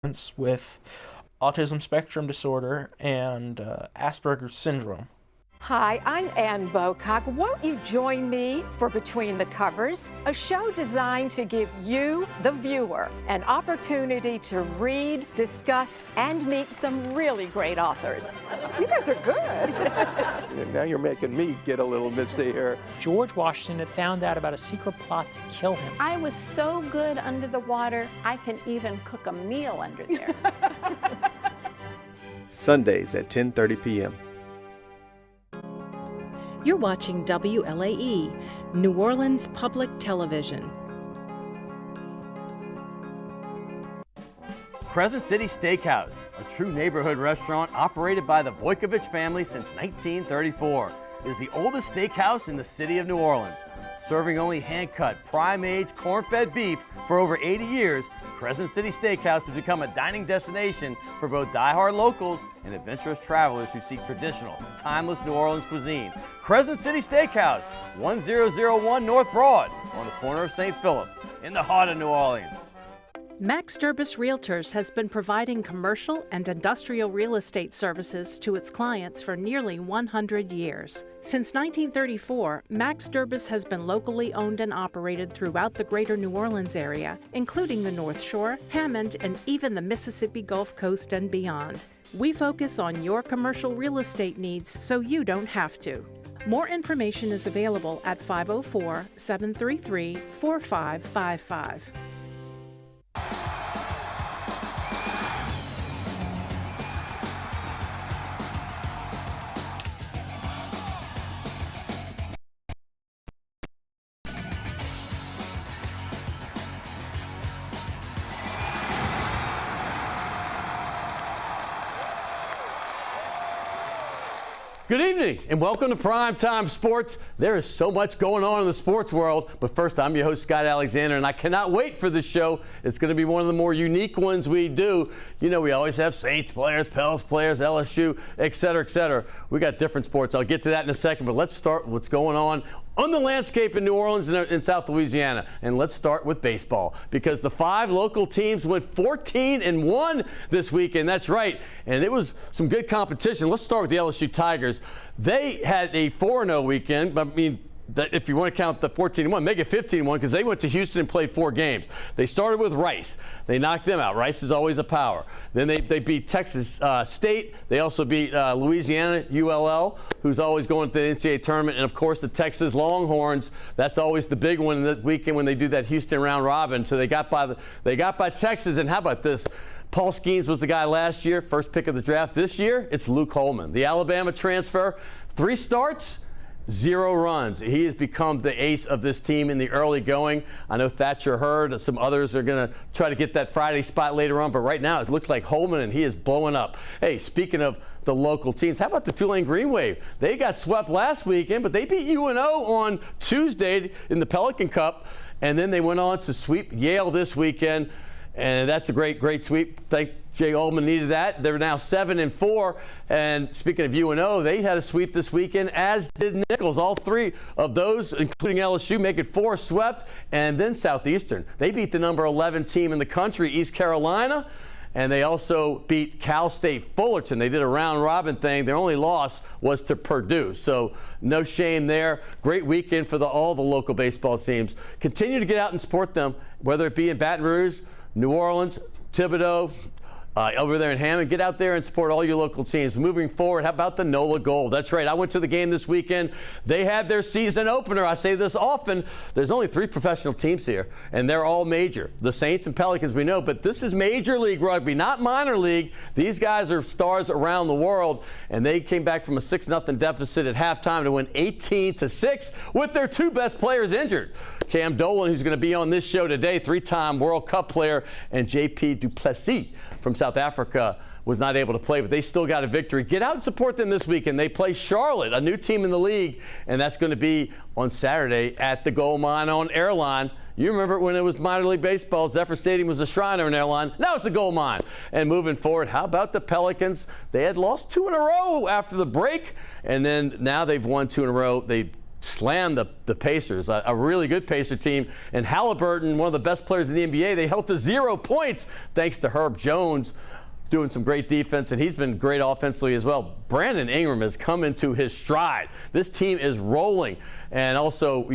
with autism spectrum disorder and Asperger's syndrome. Hi, I'm Ann Bocock. Won't you join me for Between the Covers, a show designed to give you, the viewer, an opportunity to read, discuss, and meet some really great authors. You guys are good. Now you're making me get a little misty here. George Washington had found out about a secret plot to kill him. I was so good under the water, I can even cook a meal under there. Sundays at 10:30 p.m. You're watching WLAE, New Orleans Public Television. Crescent City Steakhouse, a true neighborhood restaurant operated by the Vojkovic family since 1934, is the oldest steakhouse in the city of New Orleans. Serving only hand-cut, prime-aged, corn-fed beef for over 80 years, Crescent City Steakhouse has become a dining destination for both die-hard locals and adventurous travelers who seek traditional, timeless New Orleans cuisine. Crescent City Steakhouse, 1001 North Broad, on the corner of St. Philip, in the heart of New Orleans. Max Durbus Realtors has been providing commercial and industrial real estate services to its clients for nearly 100 years. Since 1934, Max Durbus has been locally owned and operated throughout the greater New Orleans area, including the North Shore, Hammond, and even the Mississippi Gulf Coast and beyond. We focus on your commercial real estate needs so you don't have to. More information is available at 504-733-4555. Good evening and welcome to Primetime Sports. There is so much going on in the sports world, but first I'm your host Scott Alexander and I cannot wait for this show. It's going to be one of the more unique ones we do. You know, we always have Saints players, Pels players, LSU, etc., etc. We got different sports. I'll get to that in a second, but let's start with what's going on the landscape in New Orleans and in South Louisiana. And let's start with baseball because the 5 local teams went 14-1 this weekend. That's right. And it was some good competition. Let's start with the LSU Tigers. They had a 4-0 weekend. I mean, if you want to count the 14-1, make it 15-1 because they went to Houston and played 4 games. They started with Rice. They knocked them out. Rice is always a power. Then they beat Texas State. They also beat Louisiana, ULL, who's always going to the NCAA tournament. And, of course, the Texas Longhorns. That's always the big one in the weekend when they do that Houston round robin. So they got by Texas. And how about this? Paul Skeens was the guy last year, first pick of the draft. This year, it's Luke Holman, the Alabama transfer. 3 starts. 0 runs. He has become the ace of this team in the early going. I know Thatcher Hurd, some others are going to try to get that Friday spot later on, but right now it looks like Holman, and he is blowing up. Hey, speaking of the local teams, how about the Tulane Green Wave? They got swept last weekend, but they beat UNO on Tuesday in the Pelican Cup, and then they went on to sweep Yale this weekend. And that's a great sweep. Thank Jay Ullman needed that. They're now 7-4. And speaking of UNO, they had a sweep this weekend, as did Nichols. All 3 of those, including LSU, make it 4 swept. And then Southeastern. They beat the number 11 team in the country, East Carolina. And they also beat Cal State Fullerton. They did a round robin thing. Their only loss was to Purdue. So no shame there. Great weekend for all the local baseball teams. Continue to get out and support them, whether it be in Baton Rouge, New Orleans, Thibodaux, over there in Hammond. Get out there and support all your local teams. Moving forward, how about the NOLA Gold? That's right. I went to the game this weekend. They had their season opener. I say this often. There's only 3 professional teams here, and they're all major. The Saints and Pelicans we know, but this is Major League Rugby, not minor league. These guys are stars around the world, and they came back from a 6-0 deficit at halftime to win 18-6 with their 2 best players injured. Cam Dolan, who's going to be on this show today, 3-time World Cup player, and JP Duplessis from South Africa was not able to play, but they still got a victory. Get out and support them this weekend. They play Charlotte, a new team in the league, and that's going to be on Saturday at the Gold Mine on Airline. You remember when it was minor league baseball, Zephyr Stadium was a Shriner and Airline. Now it's the Gold Mine. And moving forward, how about the Pelicans? They had lost 2 in a row after the break, and then now they've won 2 in a row. They slammed the Pacers, a really good Pacer team. And Halliburton, one of the best players in the NBA, they held to 0 points thanks to Herb Jones doing some great defense, and he's been great offensively as well. Brandon Ingram has come into his stride. This team is rolling. And also,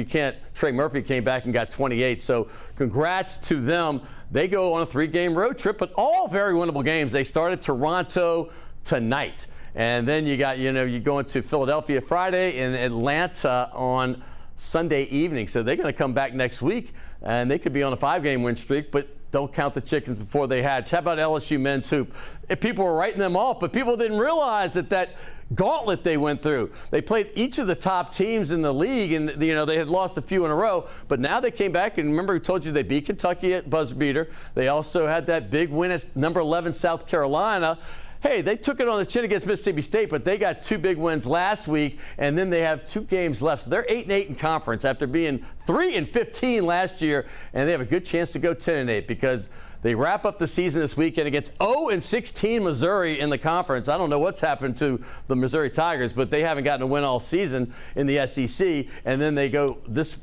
Trey Murphy came back and got 28. So congrats to them. They go on a 3-game road trip, but all very winnable games. They started Toronto tonight. And then you go into Philadelphia Friday and Atlanta on Sunday evening. So they're going to come back next week, and they could be on a 5-game win streak, but don't count the chickens before they hatch. How about LSU men's hoop? People were writing them off, but people didn't realize that gauntlet they went through. They played each of the top teams in the league, and they had lost a few in a row, but now they came back, and remember, I told you they beat Kentucky at buzzer beater. They also had that big win at number 11 South Carolina. Hey, they took it on the chin against Mississippi State, but they got 2 big wins last week, and then they have 2 games left. So they're 8-8 in conference after being 3-15 last year, and they have a good chance to go 10-8 because they wrap up the season this weekend against 0-16 Missouri in the conference. I don't know what's happened to the Missouri Tigers, but they haven't gotten a win all season in the SEC, and then they go this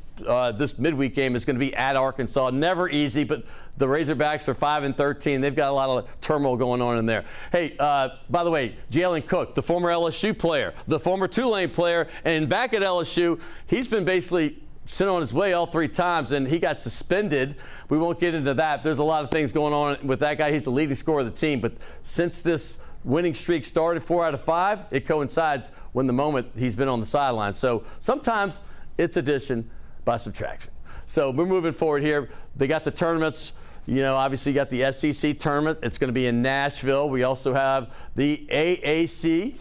midweek game is going to be at Arkansas. Never easy, but the Razorbacks are 5-13. They've got a lot of turmoil going on in there. Hey, by the way, Jalen Cook, the former LSU player, the former Tulane player, and back at LSU, he's been basically sent on his way all 3 times, and he got suspended. We won't get into that. There's a lot of things going on with that guy. He's the leading scorer of the team, but since this winning streak started, 4 out of 5, it coincides when the moment he's been on the sideline. So sometimes it's addition by subtraction. So we're moving forward here. They got the tournaments. Obviously you got the SEC tournament. It's going to be in Nashville. We also have the AAC.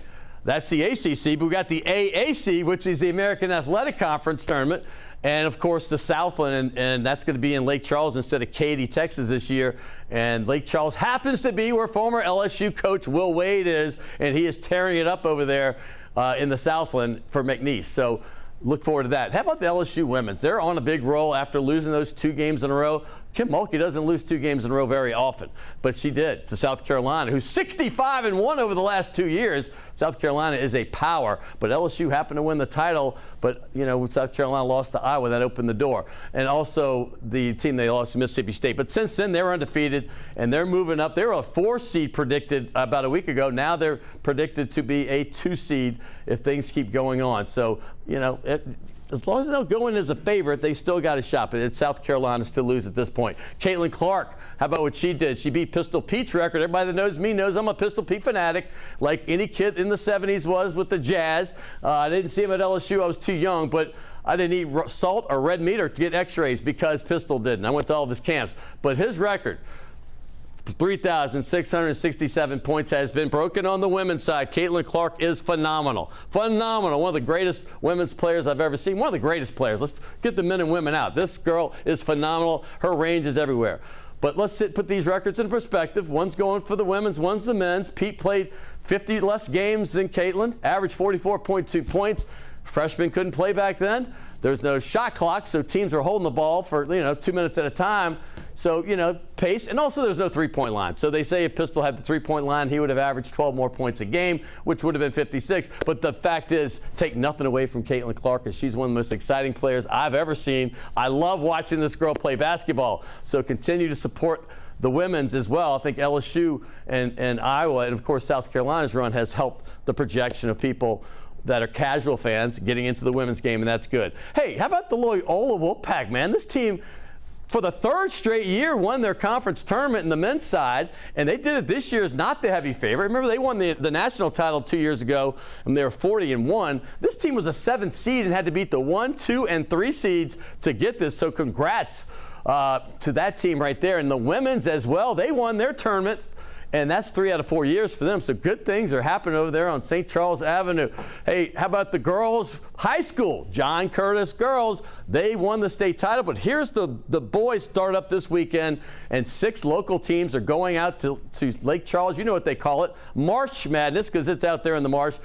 That's the ACC, but we got the AAC, which is the American Athletic Conference tournament. And, of course, the Southland, and that's going to be in Lake Charles instead of Katy, Texas this year. And Lake Charles happens to be where former LSU coach Will Wade is, and he is tearing it up over there in the Southland for McNeese. So look forward to that. How about the LSU women's? They're on a big roll after losing those 2 games in a row. Kim Mulkey doesn't lose 2 games in a row very often, but she did to South Carolina, who's 65-1 over the last 2 years. South Carolina is a power, but LSU happened to win the title, but, South Carolina lost to Iowa. That opened the door. And also the team they lost to Mississippi State. But since then, they were undefeated, and they're moving up. They were a 4 seed predicted about a week ago. Now they're predicted to be a 2 seed if things keep going on. So, as long as they don't go in as a favorite, they still got a shot. But it's South Carolina to lose at this point. Caitlin Clark, how about what she did? She beat Pistol Pete's record. Everybody that knows me knows I'm a Pistol Pete fanatic, like any kid in the 70s was with the Jazz. I didn't see him at LSU. I was too young, but I didn't eat salt or red meat or get x-rays because Pistol didn't. I went to all of his camps. But his record, 3,667 points, has been broken on the women's side. Caitlin Clark is phenomenal. Phenomenal. One of the greatest women's players I've ever seen. One of the greatest players. Let's get the men and women out. This girl is phenomenal. Her range is everywhere. But let's put these records in perspective. One's going for the women's, one's the men's. Pete played 50 less games than Caitlin, averaged 44.2 points. Freshmen couldn't play back then. There's no shot clock, so teams are holding the ball for 2 minutes at a time. So, pace. And also there's no 3-point line. So they say if Pistol had the 3-point line, he would have averaged 12 more points a game, which would have been 56. But the fact is, take nothing away from Caitlin Clark, because she's one of the most exciting players I've ever seen. I love watching this girl play basketball. So continue to support the women's as well. I think LSU and Iowa, and of course South Carolina's run has helped the projection of people that are casual fans getting into the women's game, and that's good. Hey, how about the Loyola Wolfpack, man? This team, for the 3rd straight year, won their conference tournament in the men's side, and they did it this year as not the heavy favorite. Remember, they won the national title 2 years ago, and they were 40-1. This team was a 7th seed and had to beat the 1, 2, and 3 seeds to get this, so congrats to that team right there. And the women's as well, they won their tournament, and that's 3 out of 4 years for them. So good things are happening over there on St. Charles Avenue. Hey, how about the girls? High school, John Curtis girls, they won the state title. But here's the boys start up this weekend, and 6 local teams are going out to Lake Charles. You know what they call it, March Madness, because it's out there in the marsh.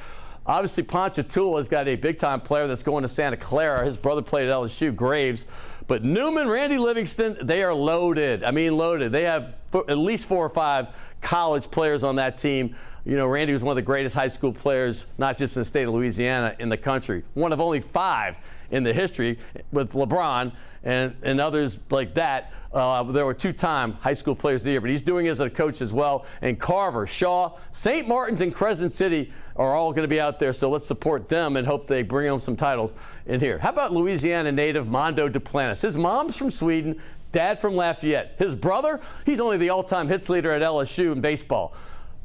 Obviously, Ponchatoula's got a big-time player that's going to Santa Clara. His brother played at LSU, Graves. But Newman, Randy Livingston, they are loaded. I mean, loaded. They have at least 4 or 5 college players on that team. You know, Randy was one of the greatest high school players, not just in the state of Louisiana, in the country. One of only 5 in the history with LeBron and others like that. There were 2-time high school players of the year, but he's doing it as a coach as well. And Carver, Shaw, St. Martin's, and Crescent City are all going to be out there, so let's support them and hope they bring home some titles in here. How about Louisiana native Mondo Duplantis? His mom's from Sweden, dad from Lafayette. His brother, he's only the all-time hits leader at LSU in baseball.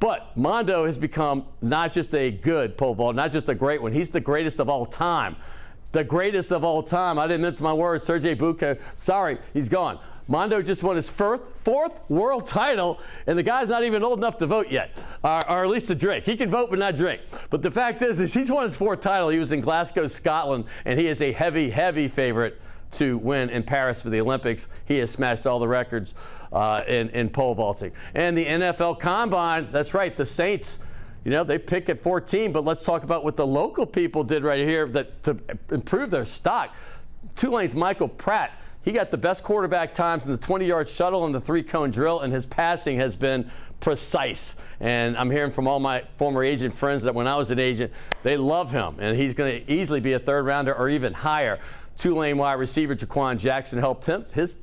But Mondo has become not just a good pole vault, not just a great one. He's the greatest of all time. The greatest of all time. I didn't mince my words. Sergei Buka, sorry, he's gone. Mondo just won his fourth world title, and the guy's not even old enough to vote yet, or at least to drink. He can vote but not drink. But the fact is he's won his 4th title. He was in Glasgow, Scotland, and he is a heavy, heavy favorite to win in Paris for the Olympics. He has smashed all the records in pole vaulting. And the NFL Combine, that's right, the Saints, you know, they pick at 14, but let's talk about what the local people did right here to improve their stock. Tulane's Michael Pratt, he got the best quarterback times in the 20-yard shuttle and the 3-cone drill, and his passing has been precise. And I'm hearing from all my former agent friends that when I was an agent, they love him, and he's going to easily be a 3rd rounder or even higher. Tulane wide receiver Jaquan Jackson helped him. His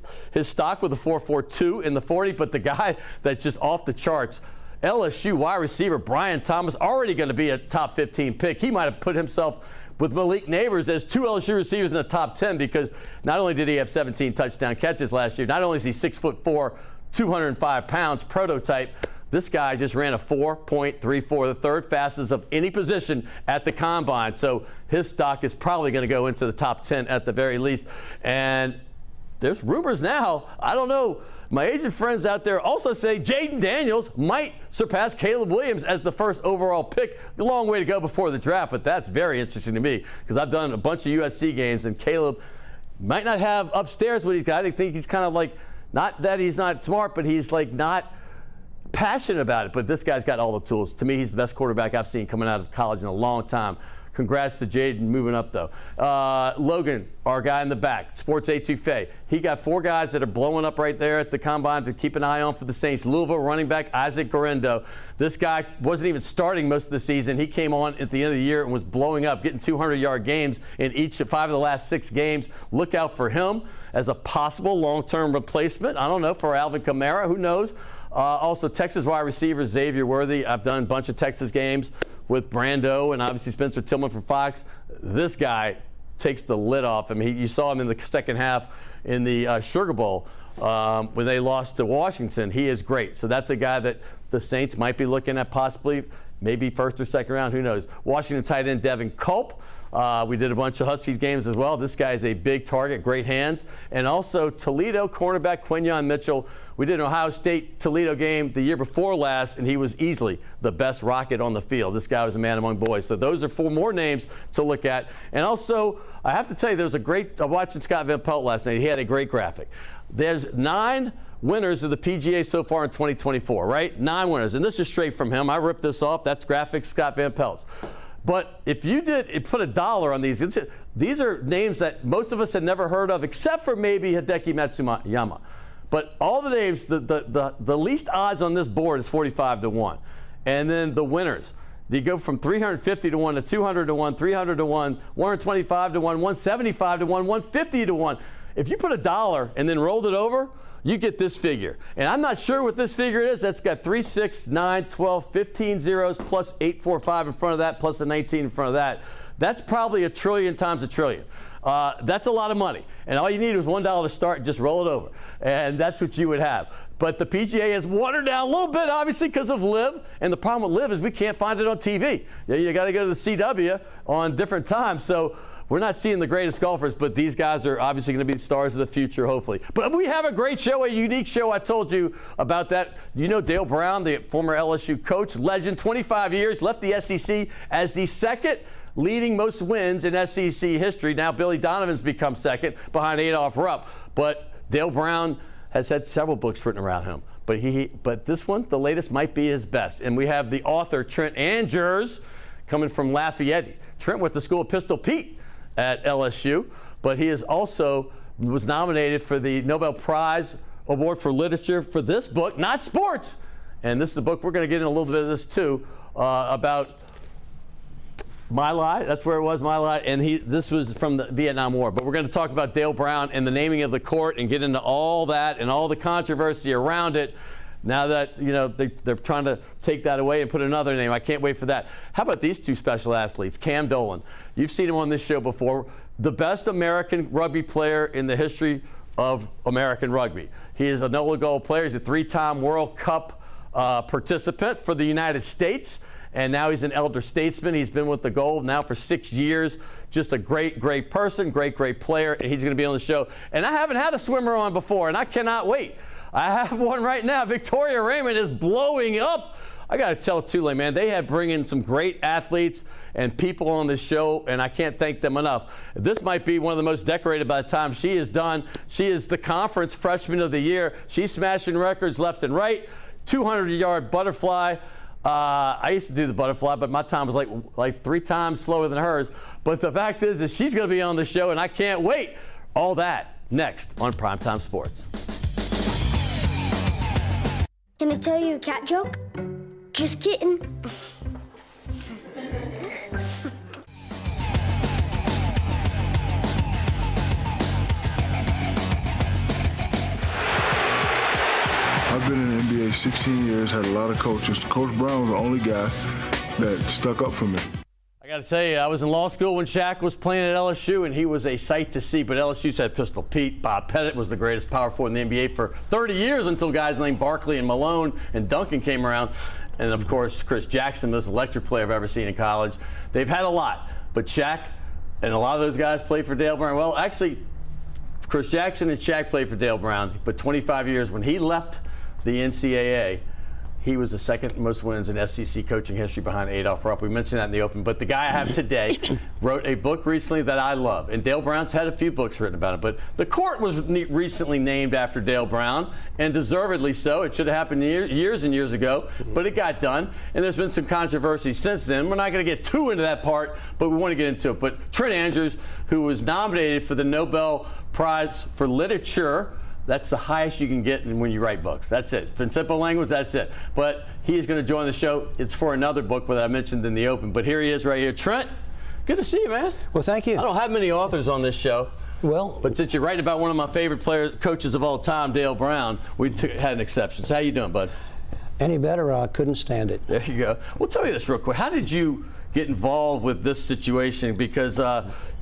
stock with a 4.42 in the 40, but the guy that's just off the charts, LSU wide receiver Brian Thomas, already going to be a top 15 pick. He might have put himself with Malik Neighbors as 2 LSU receivers in the top 10, because not only did he have 17 touchdown catches last year, not only is he 6'4", 205 pounds, prototype, this guy just ran a 4.34, the 3rd fastest of any position at the Combine. So his stock is probably going to go into the top 10 at the very least. And there's rumors now, I don't know, my agent friends out there also say Jaden Daniels might surpass Caleb Williams as the 1st overall pick. A long way to go before the draft, but that's very interesting to me because I've done a bunch of USC games, and Caleb might not have upstairs what he's got. I think he's kind of like, not that he's not smart, but he's like not passionate about it. But this guy's got all the tools. To me, he's the best quarterback I've seen coming out of college in a long time. Congrats to Jaden moving up, though. Logan, our guy in the back, Sports Etouffee. He got 4 guys that are blowing up right there at the Combine to keep an eye on for the Saints. Louisville running back Isaac Garendo. This guy wasn't even starting most of the season. He came on at the end of the year and was blowing up, getting 200-yard games in each of 5 of the last 6 games. Look out for him as a possible long-term replacement. I don't know, for Alvin Kamara. Who knows? Also, Texas wide receiver Xavier Worthy. I've done a bunch of Texas games with Brando and obviously Spencer Tillman from Fox. This guy takes the lid off. I mean, you saw him in the second half in the Sugar Bowl when they lost to Washington. He is great. So that's a guy that the Saints might be looking at possibly, maybe 1st or 2nd round. Who knows? Washington tight end Devin Culp. We did a bunch of Huskies games as well. This guy is a big target, great hands. And also Toledo cornerback Quinyon Mitchell. We did an Ohio State-Toledo game the year before last, and he was easily the best Rocket on the field. This guy was a man among boys. So those are 4 more names to look at. And also, I have to tell you, there's a great – I'm watching Scott Van Pelt last night. He had a great graphic. There's 9 winners of the PGA so far in 2024, right? 9 winners. And this is straight from him. I ripped this off. That's graphics Scott Van Pelt's. But if you put $1 on these are names that most of us had never heard of, except for maybe Hideki Matsuyama. But all the names, the least odds on this board is 45 to 1. And then the winners, they go from 350 to 1 to 200 to 1, 300 to 1, 125 to 1, 175 to 1, 150 to 1. If you put $1 and then rolled it over, you get this figure. And I'm not sure what this figure is. That's got 3, 6, 9, 12, 15 zeros plus 8, 4, 5 in front of that plus a 19 in front of that. That's probably a trillion times a trillion. That's a lot of money. And all you need is $1 to start and just roll it over. And that's what you would have. But the PGA has watered down a little bit, obviously, because of LIV. And the problem with LIV is we can't find it on TV. You got to go to the CW on different times. So we're not seeing the greatest golfers, but these guys are obviously going to be stars of the future, hopefully. But we have a great show, a unique show. I told you about that. You know Dale Brown, the former LSU coach, legend, 25 years, left the SEC as the 2nd leading most wins in SEC history. Now Billy Donovan's become 2nd behind Adolph Rupp. But Dale Brown has had several books written around him. But this one, the latest, might be his best. And we have the author, Trent Andrews, coming from Lafayette. Trent went to school with Pistol Pete at LSU, but he is also was nominated for the Nobel Prize Award for Literature for this book, not sports. And this is a book, we're going to get in a little bit of this too, about My Lai. That's where it was, My Lai. And this was from the Vietnam War. But we're going to talk about Dale Brown and the naming of the court and get into all that and all the controversy around it. Now that, you know, they're trying to take that away and put another name. I can't wait for that. How about these two special athletes? Cam Dolan. You've seen him on this show before. The best American rugby player in the history of American rugby. He is a NOLA Gold player. He's a 3-time World Cup participant for the United States. And now he's an elder statesman. He's been with the Gold now for 6 years. Just a great, great person, great, great player. And he's going to be on the show. And I haven't had a swimmer on before, and I cannot wait. I have one right now. Victoria Raymond is blowing up. I got to tell Tulane, man, they have bring in some great athletes and people on this show, and I can't thank them enough. This might be one of the most decorated by the time she is done. She is the conference freshman of the year. She's smashing records left and right. 200-yard butterfly. I used to do the butterfly, but my time was like 3 times slower than hers. But the fact is that she's going to be on the show, and I can't wait. All that next on Primetime Sports. Can I tell you a cat joke? Just kidding. I've been in the NBA 16 years, had a lot of coaches. Coach Brown was the only guy that stuck up for me. I got to tell you, I was in law school when Shaq was playing at LSU, and he was a sight to see. But LSU's had Pistol Pete. Bob Pettit was the greatest power forward in the NBA for 30 years until guys named Barkley and Malone and Duncan came around. And, of course, Chris Jackson, the most electric player I've ever seen in college. They've had a lot. But Shaq and a lot of those guys played for Dale Brown. Well, actually, Chris Jackson and Shaq played for Dale Brown. But 25 years, when he left the NCAA, he was the second most wins in SEC coaching history behind Adolph Rupp. We mentioned that in the open. But the guy I have today wrote a book recently that I love. And Dale Brown's had a few books written about it. But the court was recently named after Dale Brown, and deservedly so. It should have happened years and years ago, but it got done. And there's been some controversy since then. We're not going to get too into that part, but we want to get into it. But Trent Andrews, who was nominated for the Nobel Prize for Literature, that's the highest you can get when you write books. That's it. In simple language, that's it. But he is going to join the show. It's for another book that I mentioned in the open. But here he is right here. Trent, good to see you, man. Well, thank you. I don't have many authors on this show. Well, but since you're writing about one of my favorite coaches of all time, Dale Brown, we had an exception. So how you doing, bud? Any better, I couldn't stand it. There you go. Well, tell me this real quick. How did you get involved with this situation? Because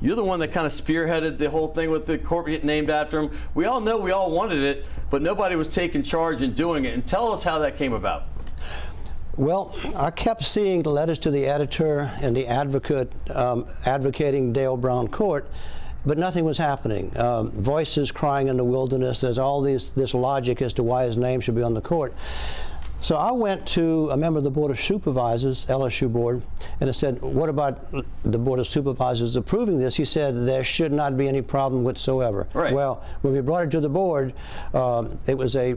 you're the one that kind of spearheaded the whole thing with the court getting named after him. We all know we all wanted it, but nobody was taking charge and doing it. And tell us how that came about. Well, I kept seeing the letters to the editor and the advocate advocating Dale Brown Court, but nothing was happening. Voices crying in the wilderness. There's all this logic as to why his name should be on the court. So I went to a member of the Board of Supervisors, LSU Board, and I said, what about the Board of Supervisors approving this? He said, there should not be any problem whatsoever. Right. Well, when we brought it to the board, it was a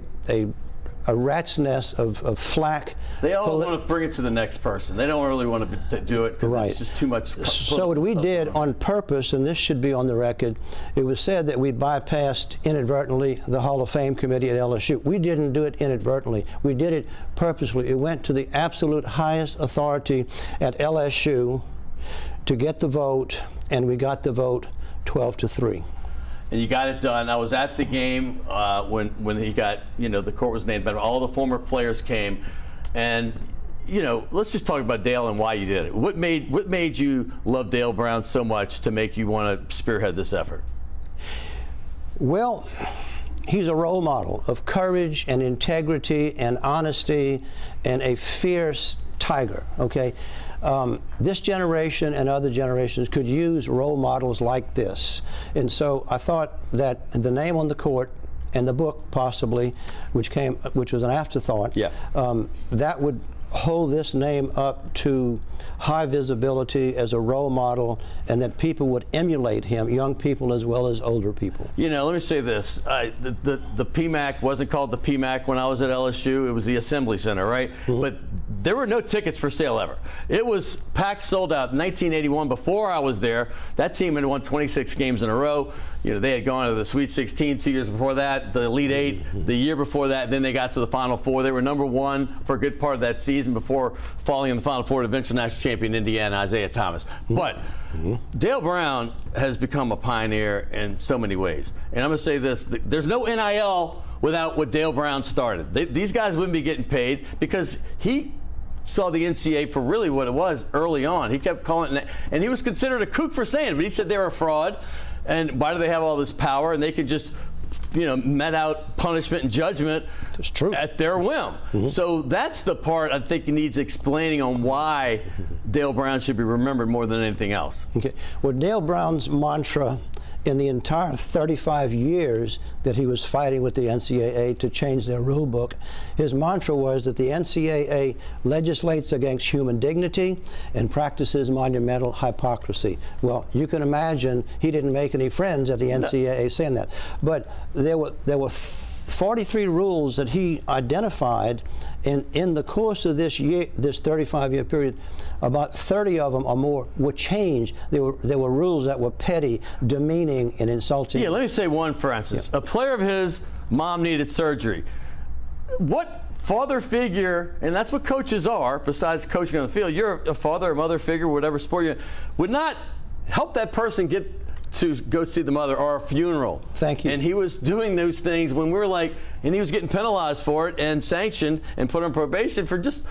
rat's nest of flack. They all want to bring it to the next person. They don't really want to do it because it's just too much. So what we did on purpose, and this should be on the record, it was said that we bypassed inadvertently the Hall of Fame committee at LSU. We didn't do it inadvertently. We did it purposely. It went to the absolute highest authority at LSU to get the vote, and we got the vote 12-3. And you got it done. I was at the game when he got, the court was named, but all the former players came. And, let's just talk about Dale and why you did it. What made you love Dale Brown so much to make you want to spearhead this effort? Well, he's a role model of courage and integrity and honesty and a fierce tiger, okay? This generation and other generations could use role models like this. And so I thought that the name on the court and the book possibly, which was an afterthought, that would hold this name up to high visibility as a role model, and that people would emulate him, young people as well as older people. Let me say this. The PMAC wasn't called the PMAC when I was at LSU. It was the Assembly Center, right? Mm-hmm. But there were no tickets for sale ever. It was packed, sold out. 1981, before I was there, that team had won 26 games in a row. You know, they had gone to the Sweet 16 2 years before that, the Elite Eight the year before that. Then they got to the Final Four. They were #1 for a good part of that season before falling in the Final Four to eventual national champion Indiana, Isaiah Thomas. But Dale Brown has become a pioneer in so many ways. And I'm going to say this: there's no NIL without what Dale Brown started. These guys wouldn't be getting paid because he saw the NCAA for really what it was early on. He kept calling it, and he was considered a kook for saying it, but he said they were a fraud. And why do they have all this power? And they can just, you know, met out punishment and judgment at their whim. So that's the part I think needs explaining on why Dale Brown should be remembered more than anything else. Okay. Well, Dale Brown's mantra in the entire 35 years that he was fighting with the NCAA to change their rule book, his mantra was that the NCAA legislates against human dignity and practices monumental hypocrisy. Well, you can imagine he didn't make any friends at the NCAA saying that. But there were 43 rules that he identified, and in the course of this 35-year period, about 30 of them or more were changed. There were rules that were petty, demeaning, and insulting. Yeah, let me say one, for instance. A player of his mom needed surgery. What father figure, and that's what coaches are, besides coaching on the field, you're a father or mother figure, whatever sport you're in, would not help that person get to go see the mother or a funeral. Thank you. And he was doing those things when we were like, and he was getting penalized for it and sanctioned and put on probation for just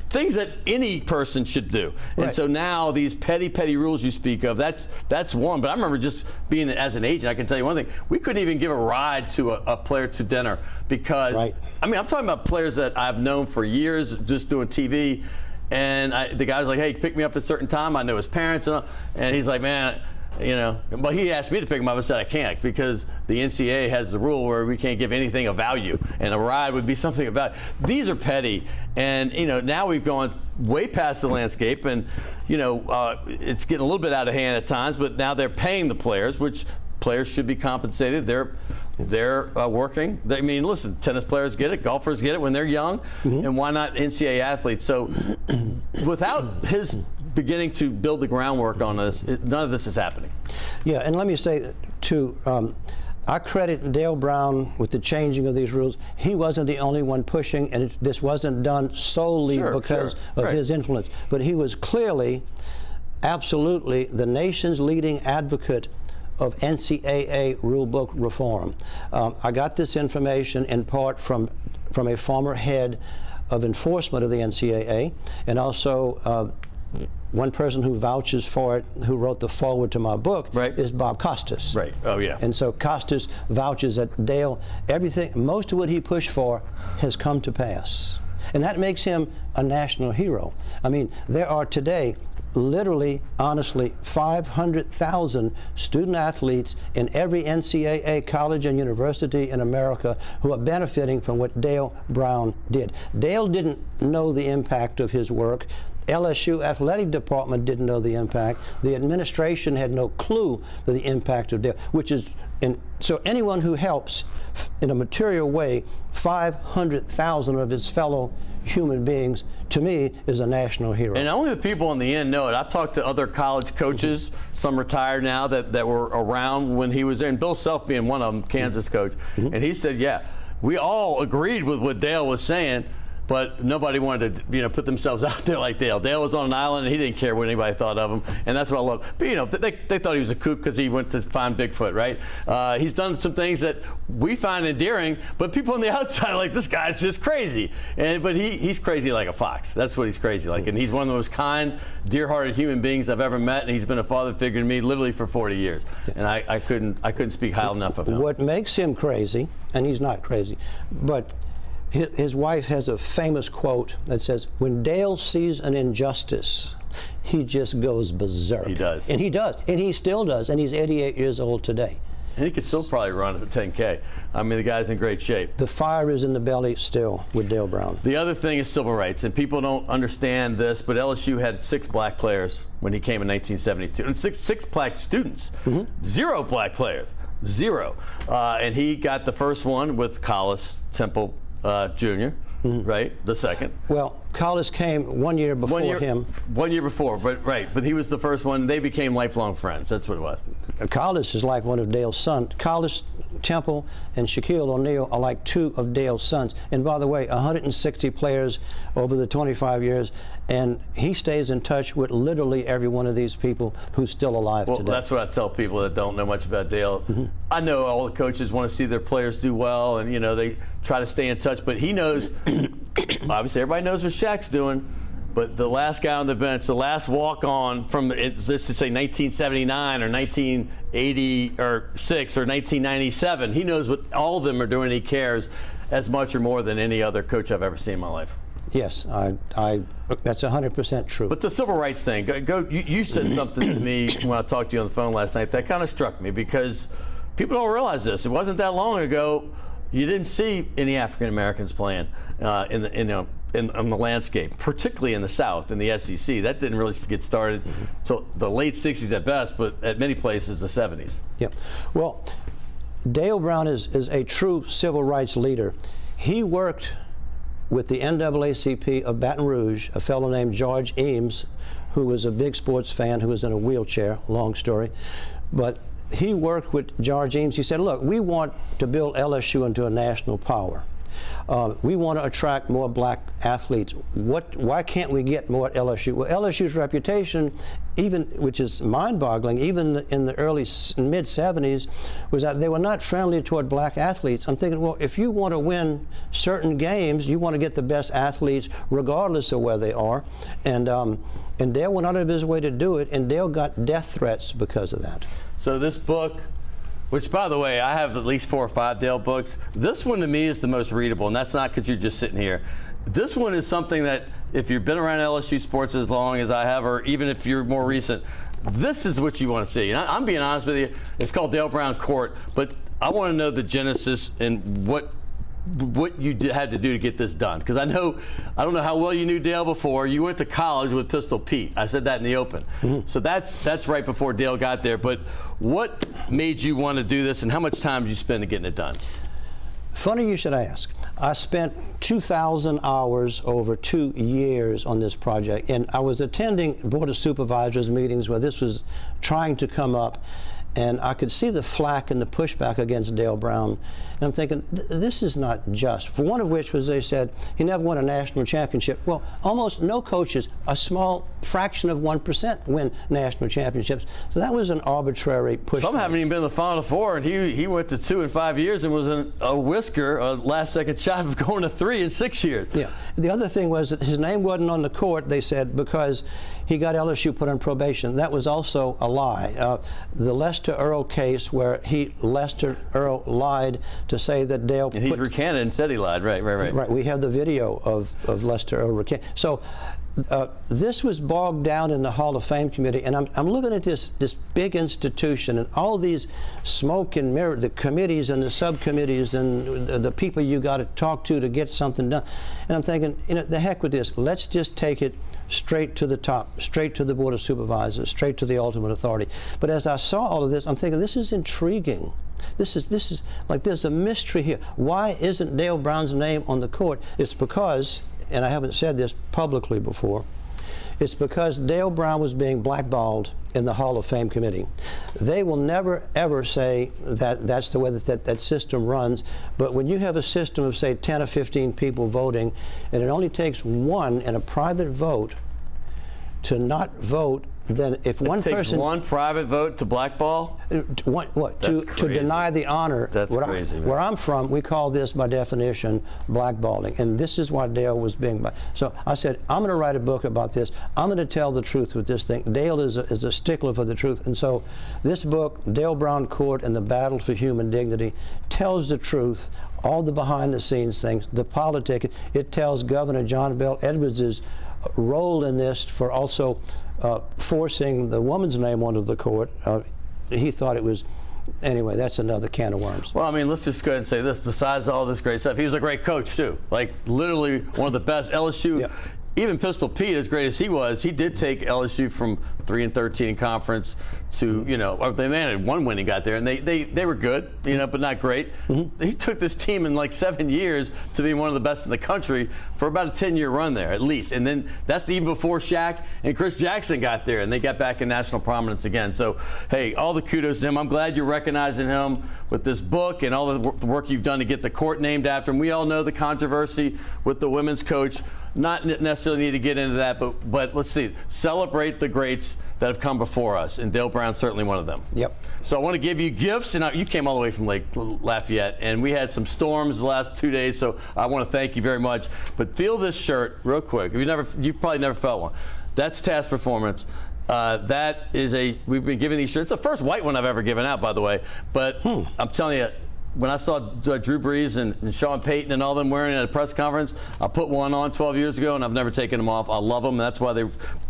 things that any person should do. Right. And so now these petty rules you speak of, that's one. But I remember just being as an agent, I can tell you one thing, we couldn't even give a ride to a player to dinner because, I mean, I'm talking about players that I've known for years just doing TV, and the guy's like, hey, pick me up at a certain time. I know his parents, and he's like, man, you know, but he asked me to pick him up. I said I can't because the NCAA has the rule where we can't give anything of value, and a ride would be something about. These are petty, and you know now we've gone way past the landscape, and you know it's getting a little bit out of hand at times. But now they're paying the players, which players should be compensated. They're working. I mean, listen, tennis players get it, golfers get it when they're young, and why not NCAA athletes? So without his beginning to build the groundwork on this, none of this is happening. Yeah, and let me say, too, I credit Dale Brown with the changing of these rules. He wasn't the only one pushing, and this wasn't done solely because of his influence. But he was clearly, absolutely, the nation's leading advocate of NCAA rulebook reform. I got this information in part from a former head of enforcement of the NCAA, and also one person who vouches for it, who wrote the foreword to my book, is Bob Costas. Right. Oh, yeah. And so Costas vouches that Dale, most of what he pushed for has come to pass. And that makes him a national hero. I mean, there are today literally, honestly, 500,000 student athletes in every NCAA college and university in America who are benefiting from what Dale Brown did. Dale didn't know the impact of his work. LSU athletic department didn't know the impact. The administration had no clue of the impact of Dale, so anyone who helps in a material way 500,000 of his fellow human beings, to me, is a national hero. And only the people in the end know it. I've talked to other college coaches, some retired now, that were around when he was there, and Bill Self being one of them, Kansas coach, and he said, yeah, we all agreed with what Dale was saying, but nobody wanted to, put themselves out there like Dale. Dale was on an island, and he didn't care what anybody thought of him, and that's what I love. But they thought he was a kook because he went to find Bigfoot, right? He's done some things that we find endearing, but people on the outside are like, this guy's just crazy. But he's crazy like a fox. That's what he's crazy like, and he's one of the most kind, dear-hearted human beings I've ever met, and he's been a father figure to me literally for 40 years, and I couldn't speak high enough of him. What makes him crazy, and he's not crazy, but his wife has a famous quote that says, when Dale sees an injustice, he just goes berserk. He does. And he does. And he still does. And he's 88 years old today. And he could still probably run at the 10K. I mean, the guy's in great shape. The fire is in the belly still with Dale Brown. The other thing is civil rights. And people don't understand this, but LSU had 6 black players when he came in 1972. And six black students. 0 black players. 0. And he got the first one with Collis Temple Jr., right? The second. Well, Collis came 1 year before him. 1 year before, but he was the first one. They became lifelong friends. That's what it was. Collis is like one of Dale's sons. Collis, Temple, and Shaquille O'Neal are like two of Dale's sons. And by the way, 160 players over the 25 years, and he stays in touch with literally every one of these people who's still alive today. Well, that's what I tell people that don't know much about Dale. I know all the coaches want to see their players do well, and they try to stay in touch, but he knows, obviously everybody knows what Shaq's doing, but the last guy on the bench, the last walk-on from, let's just say 1979 or 1986 or 1997, he knows what all of them are doing. He cares as much or more than any other coach I've ever seen in my life. Yes, that's 100% true. But the civil rights thing, you said something to me when I talked to you on the phone last night that kind of struck me, because people don't realize this. It wasn't that long ago you didn't see any African Americans playing in the landscape, particularly in the South, in the SEC. That didn't really get started until the late 60s at best, but at many places the 70s. Yep. Well, Dale Brown is a true civil rights leader. He worked with the NAACP of Baton Rouge, a fellow named George Eames, who was a big sports fan, who was in a wheelchair, long story. But he worked with George Eames. He said, look, we want to build LSU into a national power. We want to attract more black athletes. Why can't we get more at LSU? Well, LSU's reputation, which is mind-boggling, even in the early mid-70s, was that they were not friendly toward black athletes. I'm thinking, well, if you want to win certain games, you want to get the best athletes regardless of where they are. And Dale went out of his way to do it, and Dale got death threats because of that. So this book, which, by the way, I have at least 4 or 5 Dale books. This one to me is the most readable, and that's not because you're just sitting here. This one is something that if you've been around LSU sports as long as I have, or even if you're more recent, this is what you want to see. And I'm being honest with you, it's called Dale Brown Court, but I want to know the genesis and what you had to do to get this done. Because I don't know how well you knew Dale before. You went to college with Pistol Pete. I said that in the open. So that's right before Dale got there. But what made you want to do this, and how much time did you spend in getting it done? Funny you should ask. I spent 2,000 hours over 2 years on this project, and I was attending Board of Supervisors meetings where this was trying to come up, and I could see the flack and the pushback against Dale Brown. And I'm thinking, this is not just. For one of which was they said he never won a national championship. Well, almost no coaches, a small fraction of 1% win national championships. So that was an arbitrary pushback. Some haven't even been in the Final Four, and he went to 2 in 5 years and was a whisker, a last-second shot of going to 3 in 6 years. Yeah. The other thing was that his name wasn't on the court, they said, because he got LSU put on probation. That was also a lie. The Lester Earl case, where Lester Earl lied to say that Dale and he recanted and said he lied. Right. Right. We have the video of Lester Earl recanting. So this was bogged down in the Hall of Fame committee, and I'm looking at this big institution and all these smoke and mirror, the committees and the subcommittees and the people you got to talk to get something done. And I'm thinking, the heck with this. Let's just take it straight to the top, straight to the Board of Supervisors, straight to the ultimate authority. But as I saw all of this, I'm thinking, this is intriguing. This is like there's a mystery here. Why isn't Dale Brown's name on the court? It's because, and I haven't said this publicly before, it's because Dale Brown was being blackballed in the Hall of Fame committee. They will never, ever say that that's the way that system runs. But when you have a system of, say, 10 or 15 people voting, and it only takes one in a private vote to not vote, then if one person... It takes one private vote to blackball? To deny the honor. That's crazy. Where I'm from, we call this, by definition, blackballing. And this is why Dale was being... So I said, I'm going to write a book about this. I'm going to tell the truth with this thing. Dale is a stickler for the truth. And so this book, Dale Brown Court and the Battle for Human Dignity, tells the truth, all the behind-the-scenes things, the politics. It tells Governor John Bell Edwards' role in this for also forcing the woman's name onto the court. He thought it was, anyway, that's another can of worms. Well, I mean, let's just go ahead and say this. Besides all this great stuff, he was a great coach, too. Like, literally one of the best. LSU, even Pistol Pete, as great as he was, he did take LSU from 3-13 in conference to, they had one win he got there, and they were good, but not great. He took this team in like 7 years to be one of the best in the country for about a 10-year run there, at least. And then that's even before Shaq and Chris Jackson got there, and they got back in national prominence again. So, hey, all the kudos to him. I'm glad you're recognizing him with this book and all the work you've done to get the court named after him. We all know the controversy with the women's coach. Not necessarily need to get into that, but let's see. Celebrate the greats that have come before us, and Dale Brown's certainly one of them. Yep. So I want to give you gifts, and you came all the way from Lake Lafayette, and we had some storms the last 2 days, so I want to thank you very much. But feel this shirt real quick. You've probably never felt one. That's Task Performance. We've been giving these shirts. It's the first white one I've ever given out, by the way. But I'm telling you, when I saw Drew Brees and Sean Payton and all them wearing it at a press conference, I put one on 12 years ago, and I've never taken them off. I love them. That's why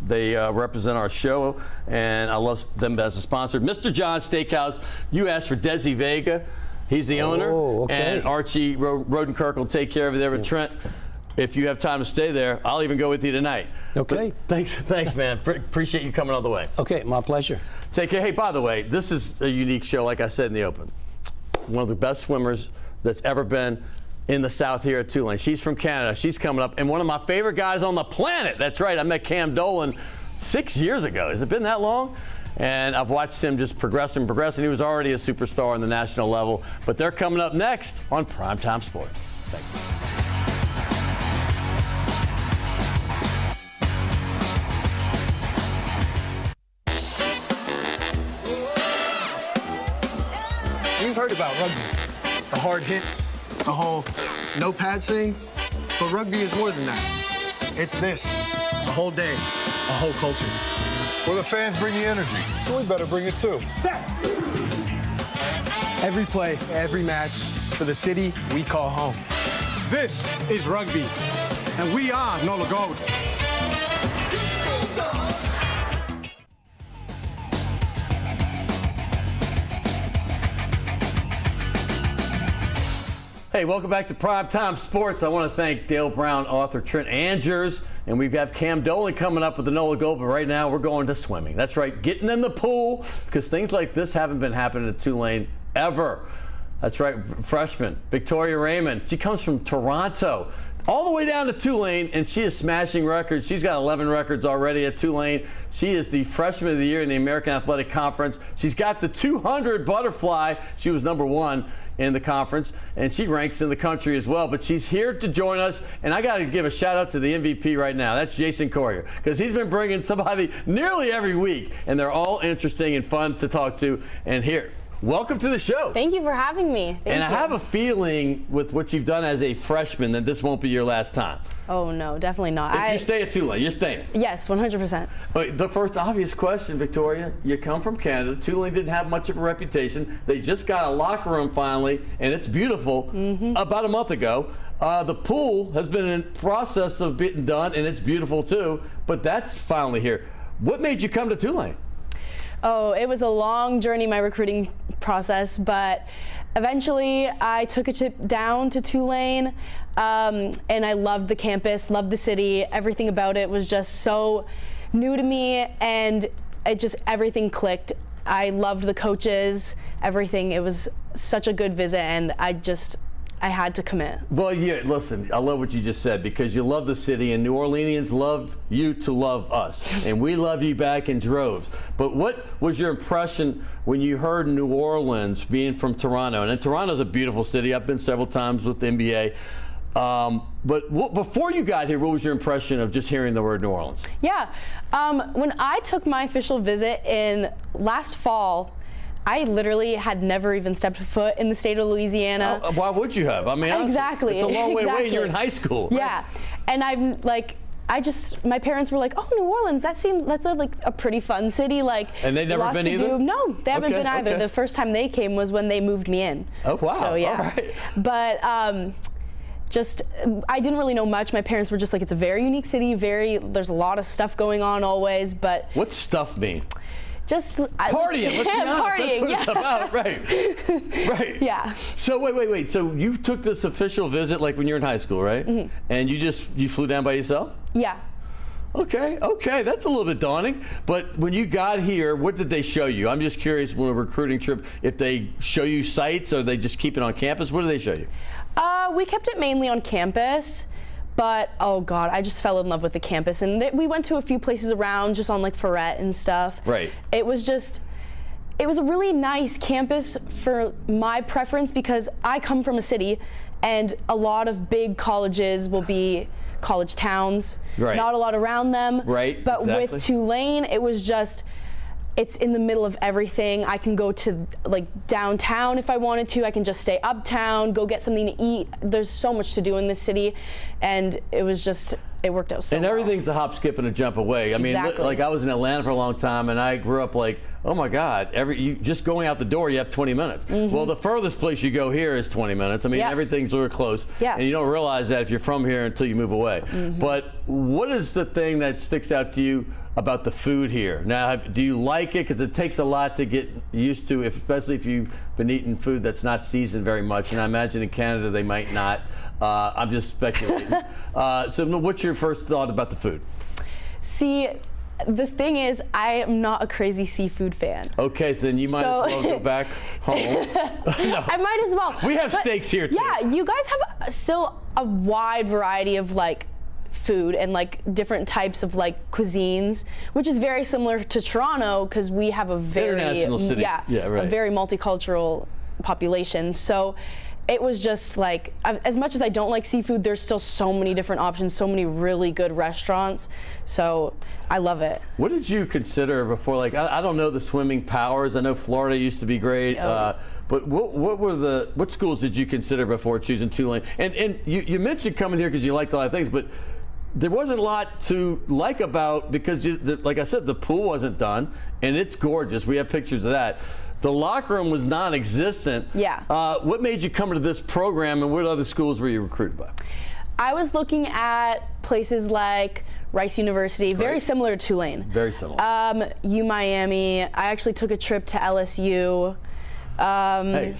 they represent our show, and I love them as a sponsor. Mr. John Steakhouse, you asked for Desi Vega. He's the owner, okay. and Archie Rodenkirk will take care of you there with Trent. If you have time to stay there, I'll even go with you tonight. Okay. But thanks, man. Appreciate you coming all the way. Okay, my pleasure. Take care. Hey, by the way, this is a unique show, like I said in the open. One of the best swimmers that's ever been in the South here at Tulane. She's from Canada. She's coming up. And one of my favorite guys on the planet. That's right. I met Cam Dolan 6 years ago. Has it been that long? And I've watched him just progress and progress. And he was already a superstar on the national level. But they're coming up next on Primetime Sports. Thanks. You've heard about rugby, the hard hits, the whole no pads thing, but rugby is more than that. It's this, the whole day, a whole culture. Well, the fans bring the energy, so we better bring it too. Every play, every match, for the city we call home. This is rugby, and we are NOLA Gold. Hey, welcome back to Primetime Sports. I want to thank Dale Brown, author Trent Angers, and we've got Cam Dolan coming up with the NOLA Gold, but right now we're going to swimming. That's right, getting in the pool, because things like this haven't been happening at Tulane ever. That's right, freshman Victoria Raymond. She comes from Toronto, all the way down to Tulane, and she is smashing records. She's got 11 records already at Tulane. She is the freshman of the year in the American Athletic Conference. She's got the 200 butterfly. She was #1 in the conference, and she ranks in the country as well. But she's here to join us, and I got to give a shout out to the MVP right now. That's Jason Collier, because he's been bringing somebody nearly every week, and they're all interesting and fun to talk to. And here, welcome to the show. Thank you for having me. Thank you. I have a feeling with what you've done as a freshman that this won't be your last time. Oh, no, definitely not. If you stay at Tulane, you're staying. Yes, 100%. But the first obvious question, Victoria, you come from Canada. Tulane didn't have much of a reputation. They just got a locker room finally, and it's beautiful, about a month ago. The pool has been in process of being done, and it's beautiful too, but that's finally here. What made you come to Tulane? Oh, it was a long journey, my recruiting process, but eventually I took a trip down to Tulane, and I loved the campus, loved the city. Everything about it was just so new to me, and everything clicked. I loved the coaches, everything. It was such a good visit, and I had to commit. Well, yeah, listen, I love what you just said, because you love the city, and New Orleanians love you to love us, and we love you back in droves. But what was your impression when you heard New Orleans, being from Toronto? And Toronto's a beautiful city. I've been several times with the NBA. But before you got here, what was your impression of just hearing the word New Orleans? Yeah, when I took my official visit in last fall, I literally had never even stepped foot in the state of Louisiana. Why would you have? I mean, exactly. It's a long way away, and you're in high school. Right? Yeah, and I'm like, my parents were like, oh, New Orleans, that's a pretty fun city. Like, and they've never been either? No, they haven't been either. Okay. The first time they came was when they moved me in. Oh, wow. So, yeah. All right. But I didn't really know much. My parents were just like, it's a very unique city, there's a lot of stuff going on always, but. What's stuff mean? Just partying. Let's be honest. Partying. That's what it's about. Right. Right. Yeah. So wait. So you took this official visit like when you were in high school, right? And you flew down by yourself? Yeah. Okay, that's a little bit daunting. But when you got here, what did they show you? I'm just curious, when a recruiting trip, if they show you sites or they just keep it on campus, what do they show you? We kept it mainly on campus, but oh God, I just fell in love with the campus. And we went to a few places around, just on like Ferret and stuff. Right. It was a really nice campus for my preference because I come from a city and a lot of big colleges will be college towns, right. Not a lot around them. Right, but exactly. with Tulane, it was just, it's in the middle of everything. I can go to like downtown if I wanted to. I can just stay uptown, go get something to eat. There's so much to do in this city, and it worked out so well. And everything's a hop, skip, and a jump away. I mean, Exactly. like I was in Atlanta for a long time, and I grew up like, oh my God, you just going out the door, you have 20 minutes. Well, the furthest place you go here is 20 minutes. I mean, everything's really close. Yeah. And you don't realize that if you're from here until you move away. But what is the thing that sticks out to you about the food here? Now, do you like it? Because it takes a lot to get used to, especially if you've been eating food that's not seasoned very much. And I imagine in Canada they might not. I'm just speculating. So what's your first thought about the food? See, the thing is, I am not a crazy seafood fan. Okay, then you might as well go back home. No. I might as well. We have steaks here too. Yeah, you guys have still a wide variety of like food and like different types of like cuisines, which is very similar to Toronto because we have a very international city. Yeah, right. A very multicultural population. So it was just like, as much as I don't like seafood, there's still so many different options, so many really good restaurants. So I love it. What did you consider before? Like, I don't know the swimming powers. I know Florida used to be great. But what schools did you consider before choosing Tulane? And you mentioned coming here because you liked a lot of things, but there wasn't a lot to like about, because like I said, the pool wasn't done, and it's gorgeous. We have pictures of that. The locker room was non-existent. Yeah. What made you come to this program, and what other schools were you recruited by? I was looking at places like Rice University, very similar to Tulane. Very similar. Miami. I actually took a trip to LSU. Hey,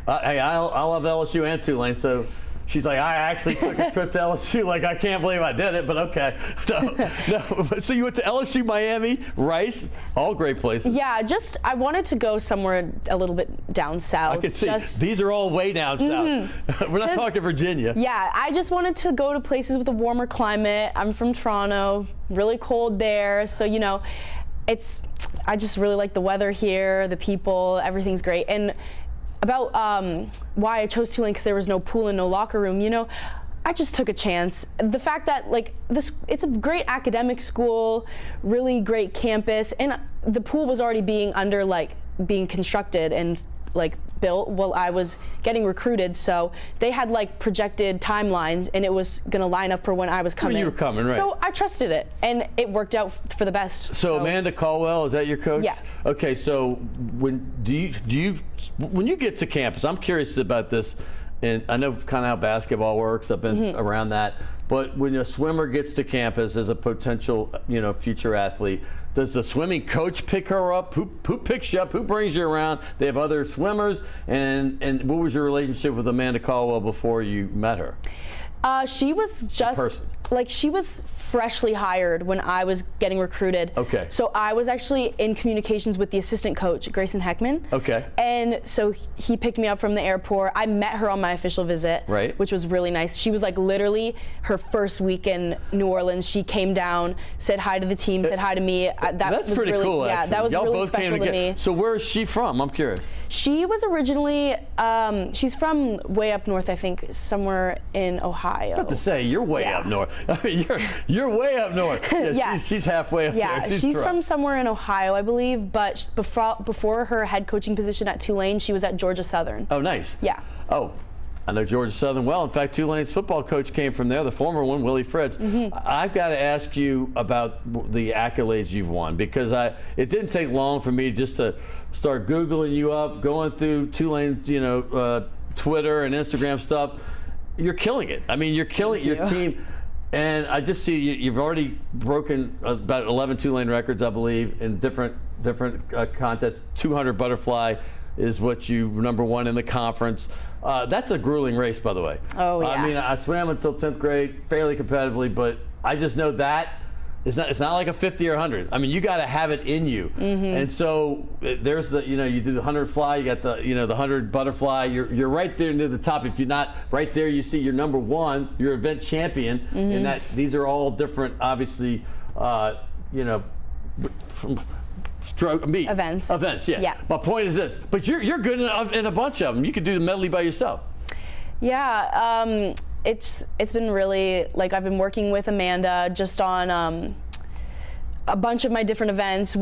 I love LSU and Tulane, so she's like, I actually took a trip to LSU. Like, I can't believe I did it, but okay. No. So you went to LSU, Miami, Rice, all great places. Yeah, I wanted to go somewhere a little bit down south. I can see. These are all way down south. We're not talking Virginia. Yeah, I just wanted to go to places with a warmer climate. I'm from Toronto, really cold there. So, you know, I just really like the weather here, the people, everything's great. And about why I chose Tulane, because there was no pool and no locker room, you know, I just took a chance. The fact that like it's a great academic school, really great campus, and the pool was already being constructed and like built while I was getting recruited, so they had like projected timelines, and it was gonna line up for when I was coming. When you were coming, right? So I trusted it, and it worked out for the best. So Amanda Caldwell, is that your coach? Yeah. Okay, so when you get to campus, I'm curious about this, and I know kind of how basketball works. I've been around that, but when a swimmer gets to campus as a potential, future athlete, does the swimming coach pick her up? Who picks you up? Who brings you around? They have other swimmers, and what was your relationship with Amanda Caldwell before you met her? She was just she was freshly hired when I was getting recruited. Okay. So I was actually in communications with the assistant coach, Grayson Heckman. Okay. And so he picked me up from the airport. I met her on my official visit, right, which was really nice. She was like literally her first week in New Orleans. She came down, said hi to the team, said hi to me. That's was pretty really cool. Yeah, actually. that was Y'all really both special came to me. So where is she from? I'm curious. She was originally, she's from way up north, I think, somewhere in Ohio. About to say, you're way up north. I mean, you're way up north. Yeah, she's halfway up there. Yeah, she's from somewhere in Ohio, I believe, but before her head coaching position at Tulane, she was at Georgia Southern. Oh, nice. Yeah. Oh, I know Georgia Southern well. In fact, Tulane's football coach came from there, the former one, Willie Fritz. I've got to ask you about the accolades you've won, because it didn't take long for me just to start Googling you up, going through Tulane's, Twitter and Instagram stuff. You're killing it. I mean, you're killing your team. And I just see you've already broken about 11 Tulane records, I believe, in different contests. 200 butterfly is what you #1 in the conference. That's a grueling race, by the way. Oh, yeah. I mean, I swam until 10th grade fairly competitively, but I just know that it's not like a 50 or 100. I mean, you got to have it in you. And so there's the, you do the 100 fly, you got the, the 100 butterfly. You're right there near the top. If you're not right there, you see your number one, your event champion, and that these are all different, obviously, stroke meet events. Yeah. My point is this. But you're good in a bunch of them. You could do the medley by yourself. Yeah. It's been really, like, I've been working with Amanda just on a bunch of my different events.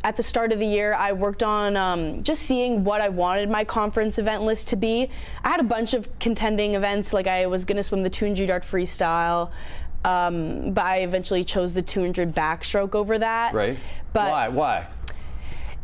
At the start of the year, I worked on just seeing what I wanted my conference event list to be. I had a bunch of contending events, like I was gonna swim the 200-yard freestyle, but I eventually chose the 200 backstroke over that. Right. But Why?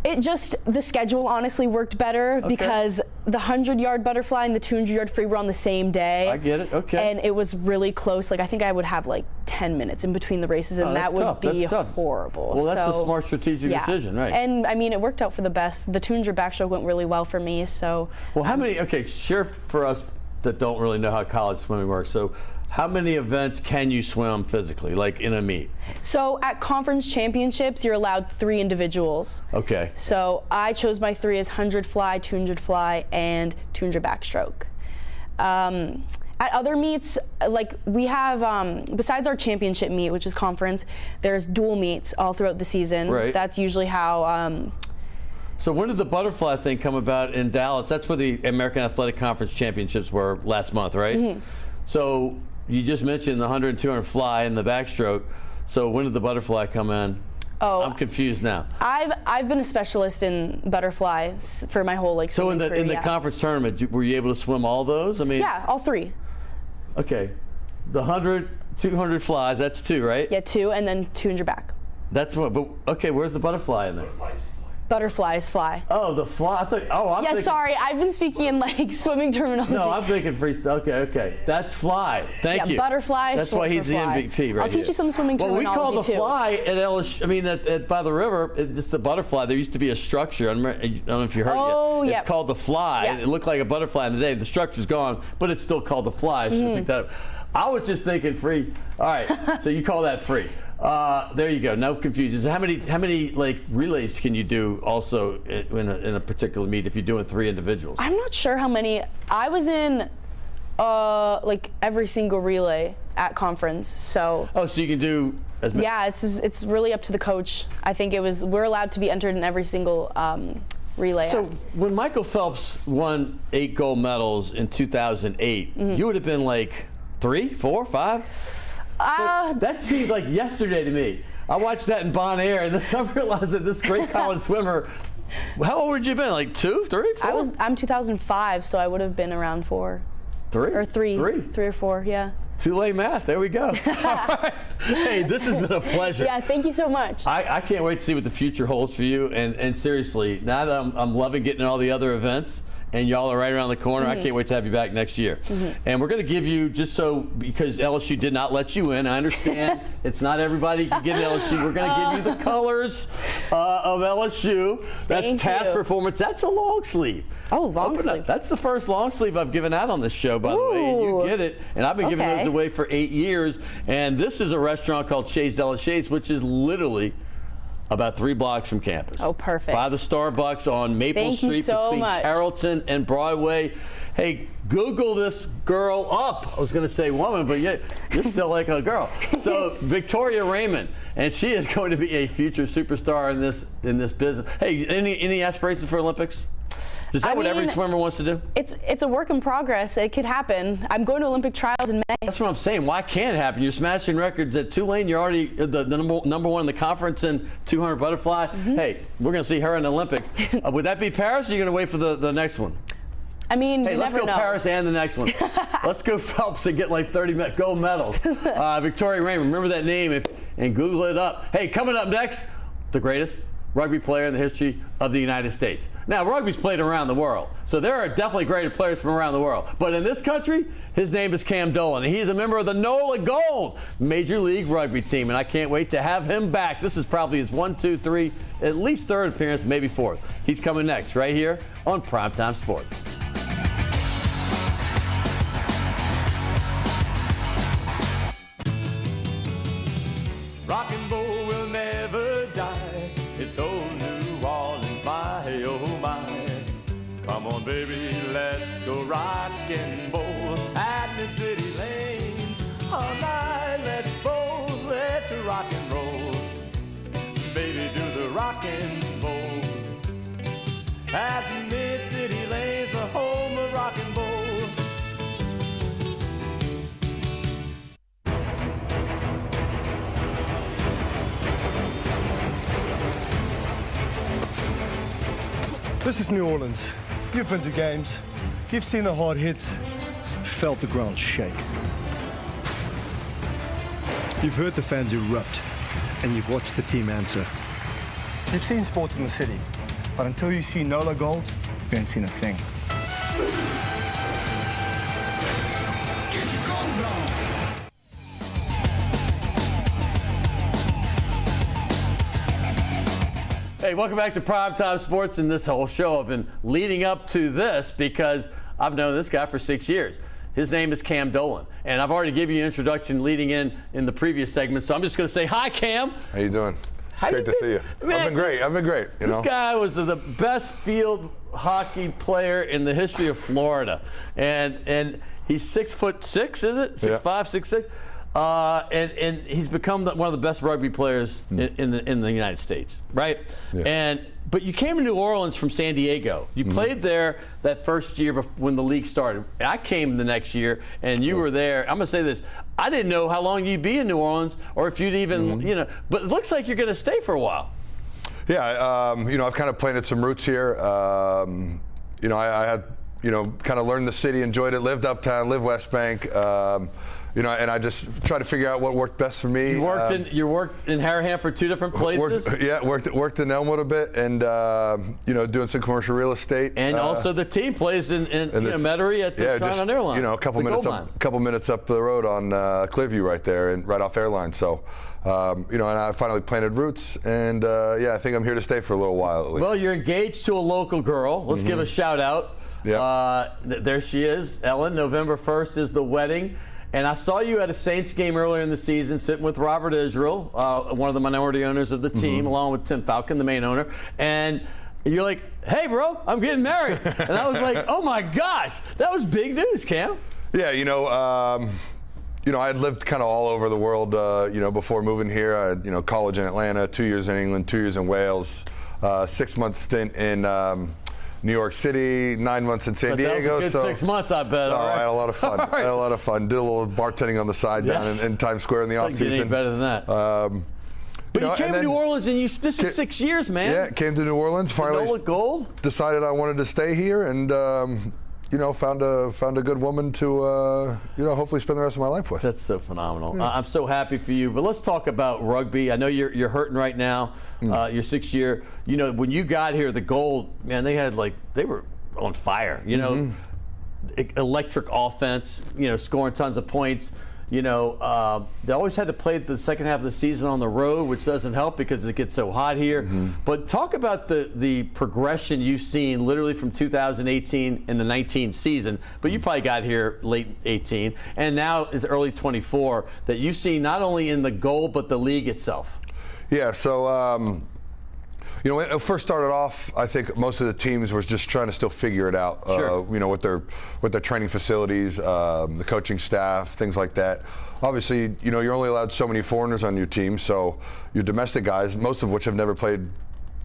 The schedule honestly worked better because the 100-yard butterfly and the 200-yard free were on the same day. I get it, okay. And it was really close. Like, I think I would have like 10 minutes in between the races, and that would be horrible. Well, that's a smart strategic decision, right? And I mean, it worked out for the best. The 200 backstroke went really well for me, so. Well, how many, share for us that don't really know how college swimming works. So, how many events can you swim physically, like in a meet? So at conference championships, you're allowed 3 individuals. Okay. So I chose my 3 as 100 fly, 200 fly, and 200 backstroke. At other meets, like we have, besides our championship meet, which is conference, there's dual meets all throughout the season. Right. That's usually how. So when did the butterfly thing come about in Dallas? That's where the American Athletic Conference Championships were last month, right? So you just mentioned the 100 and 200 fly and the backstroke. So when did the butterfly come in? Oh, I'm confused now. I've been a specialist in butterfly for my whole So in the career, conference tournament, were you able to swim all those? I mean, yeah, all 3. Okay, the 100, 200 flies. That's 2, right? Yeah, 2, and then 200 back. That's what. But okay, where's the butterfly in there? Butterflies fly. Oh, the fly. I thought, I'm thinking, sorry. I've been speaking in like swimming terminology. No, I'm thinking freestyle. Okay. That's fly. Thank you. Butterfly. That's why he's the MVP, right? I'll teach you some swimming terminology Well, we call the too. fly at LSU. I mean, at by the river, just the butterfly. There used to be a structure. I don't know if you heard it yet. It's called the fly. Yeah. It looked like a butterfly in the day. The structure's gone, but it's still called the fly. I should have picked that up. I was just thinking free. All right. So you call that free. There you go. No confusion. How many like relays can you do also in a particular meet if you're doing 3 individuals? I'm not sure how many. I was in like every single relay at conference. So. Oh, so you can do as many. Yeah, it's really up to the coach. I think we're allowed to be entered in every single relay. So when Michael Phelps won 8 gold medals in 2008, you would have been like 3, 4, 5. So that seems like yesterday to me. I watched that in Bon Air, and I realized that this great college swimmer. How old would you have been? Like 2, 3, 4? I'm 2005, so I would have been around 4. 3? Or 3. 3. 3 or 4, yeah. Too late math. There we go. All right. Hey, this has been a pleasure. Yeah, thank you so much. I can't wait to see what the future holds for you. And seriously, now that I'm loving getting all the other events, and y'all are right around the corner. I can't wait to have you back next year. And we're going to give you, because LSU did not let you in, I understand it's not everybody can get LSU. We're going to give you the colors of LSU. That's task performance. That's a long sleeve. Oh, long sleeve. That's the first long sleeve I've given out on this show, by the way. And you get it. And I've been giving those away for 8 years. And this is a restaurant called Chez de la Chez, which is literally about 3 blocks from campus. Oh, perfect. By the Starbucks on Maple Street between Carrollton and Broadway. Hey, Google this girl up. I was going to say woman, but yet you're still like a girl. So Victoria Raymond, and she is going to be a future superstar in this business. Hey, any aspirations for Olympics? Is that what every swimmer wants to do? It's a work in progress. It could happen. I'm going to Olympic trials in May. That's what I'm saying. Why can't it happen? You're smashing records at Tulane. You're already the number 1 in the conference in 200 butterfly. Hey, we're going to see her in the Olympics. Would that be Paris, or are you going to wait for the next one? I mean, hey, let's go Paris and the next one. Let's go Phelps and get like 30 gold medals. Victoria Raymond, remember that name and Google it up. Hey, coming up next, the greatest rugby player in the history of the United States. Now, rugby's played around the world, so there are definitely greater players from around the world. But in this country, his name is Cam Dolan, and he is a member of the NOLA Gold Major League Rugby team, and I can't wait to have him back. This is probably his 1, 2, 3, at least 3rd appearance, maybe 4th. He's coming next, right here on Primetime Sports. rock and roll will never die. It's old New Orleans, my, oh my. Come on, baby, let's go rock and roll at the city lane. All night, let's roll, let's rock and roll. Baby, do the rock and roll. At the mid-city lanes, the home of rock and roll. This is New Orleans. You've been to games. You've seen the hard hits, felt the ground shake. You've heard the fans erupt, and you've watched the team answer. You've seen sports in the city, but until you see NOLA Gold, you ain't seen a thing. Hey, welcome back to Primetime Sports. And this whole show, I've been leading up to this because I've known this guy for 6 years. His name is Cam Dolan, and I've already given you an introduction leading in the previous segment, so I'm just going to say hi, Cam. How you doing? Great to see you. Man, I've been great. This guy was the best field hockey player in the history of Florida, and he's 6'6", is it? 6'5", 6'6". And he's become one of the best rugby players in the United States, right? Yeah. But you came to New Orleans from San Diego. You played there that first year when the league started. I came the next year, and you were there. I'm going to say this. I didn't know how long you'd be in New Orleans or if you'd even, but it looks like you're going to stay for a while. Yeah, I've kind of planted some roots here. I had, kind of learned the city, enjoyed it, lived uptown, lived West Bank. And I just tried to figure out what worked best for me. You worked in Harahan for 2 different places? Worked in Elmwood a bit, and doing some commercial real estate. And also the team plays in Metairie at the Trent Airline. A couple minutes up the road on Clearview right there, and right off Airline. So, and I finally planted roots, and I think I'm here to stay for a little while at least. Well, you're engaged to a local girl. Let's give a shout out. Yeah. There she is, Ellen. November 1st is the wedding. And I saw you at a Saints game earlier in the season sitting with Robert Israel, one of the minority owners of the team, along with Tim Falcon, the main owner. And you're like, hey, bro, I'm getting married. And I was like, oh, my gosh, that was big news, Cam. Yeah, I had lived kind of all over the world, before moving here. I had, college in Atlanta, 2 years in England, 2 years in Wales, 6-month stint in New York City, 9 months in San Diego. That was a good 6 months, I bet. I had a lot of fun. I had a lot of fun. Did a little bartending on the side down in Times Square in the off season. Better than that. But you came to New Orleans, and this is 6 years, man. Yeah, came to New Orleans. Finally, NOLA Gold. Decided I wanted to stay here, and found a good woman to hopefully spend the rest of my life with. That's so phenomenal. I'm so happy for you. But let's talk about rugby. I know you're hurting right now. Your 6th year. When you got here, the Gold, man, they were on fire. Electric offense. Scoring tons of points. They always had to play the second half of the season on the road, which doesn't help because it gets so hot here. But talk about the progression you've seen literally from 2018 in the 19 season, but you probably got here late 18, and now it's early 24, that you've seen not only in the Gold, but the league itself. Yeah, so when it first started off, I think most of the teams were just trying to still figure it out. Sure. With their training facilities, the coaching staff, things like that. Obviously, you're only allowed so many foreigners on your team, so your domestic guys, most of which have never played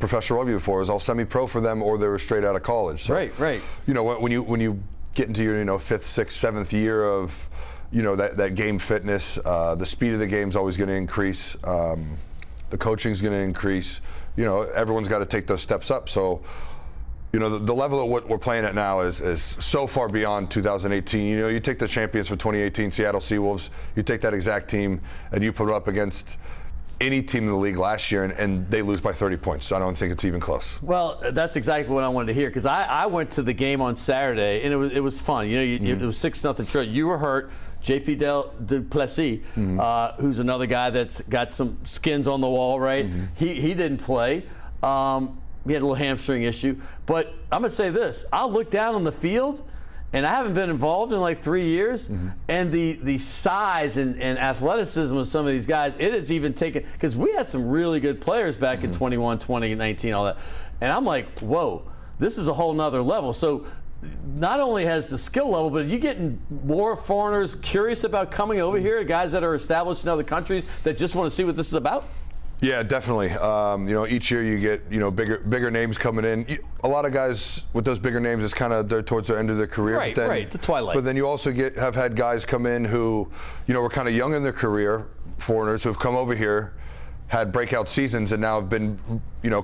professional rugby before, is all semi-pro for them, or they were straight out of college. So, right. When you get into your 5th, 6th, 7th year of that game fitness, the speed of the game is always going to increase. The coaching's going to increase. Everyone's got to take those steps up. So, the level of what we're playing at now is so far beyond 2018. You take the champions for 2018, Seattle Seawolves, you take that exact team and you put it up against any team in the league last year, and they lose by 30 points. I don't think it's even close. Well, that's exactly what I wanted to hear, because I went to the game on Saturday, and it was fun. It was 6-0 Detroit. You were hurt. JP Duplessis, who's another guy that's got some skins on the wall, right? He didn't play. He had a little hamstring issue. But I'm going to say this. I looked down on the field, and I haven't been involved in like 3 years, and the size and athleticism of some of these guys, it has even taken, because we had some really good players back in 21, 20, 19, all that, and I'm like, whoa, this is a whole nother level. So not only has the skill level, but are you getting more foreigners curious about coming over here, guys that are established in other countries that just want to see what this is about? Yeah, definitely. Each year you get, bigger names coming in. A lot of guys with those bigger names is kind of towards the end of their career. Right, the twilight. But then you also have had guys come in who, were kind of young in their career, foreigners who have come over here, had breakout seasons, and now have been,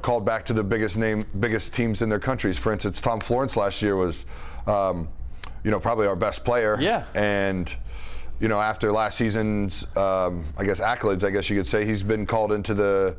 called back to the biggest teams in their countries. For instance, Tom Florence last year was, probably our best player. Yeah. And after last season's, accolades, I guess you could say, he's been called into the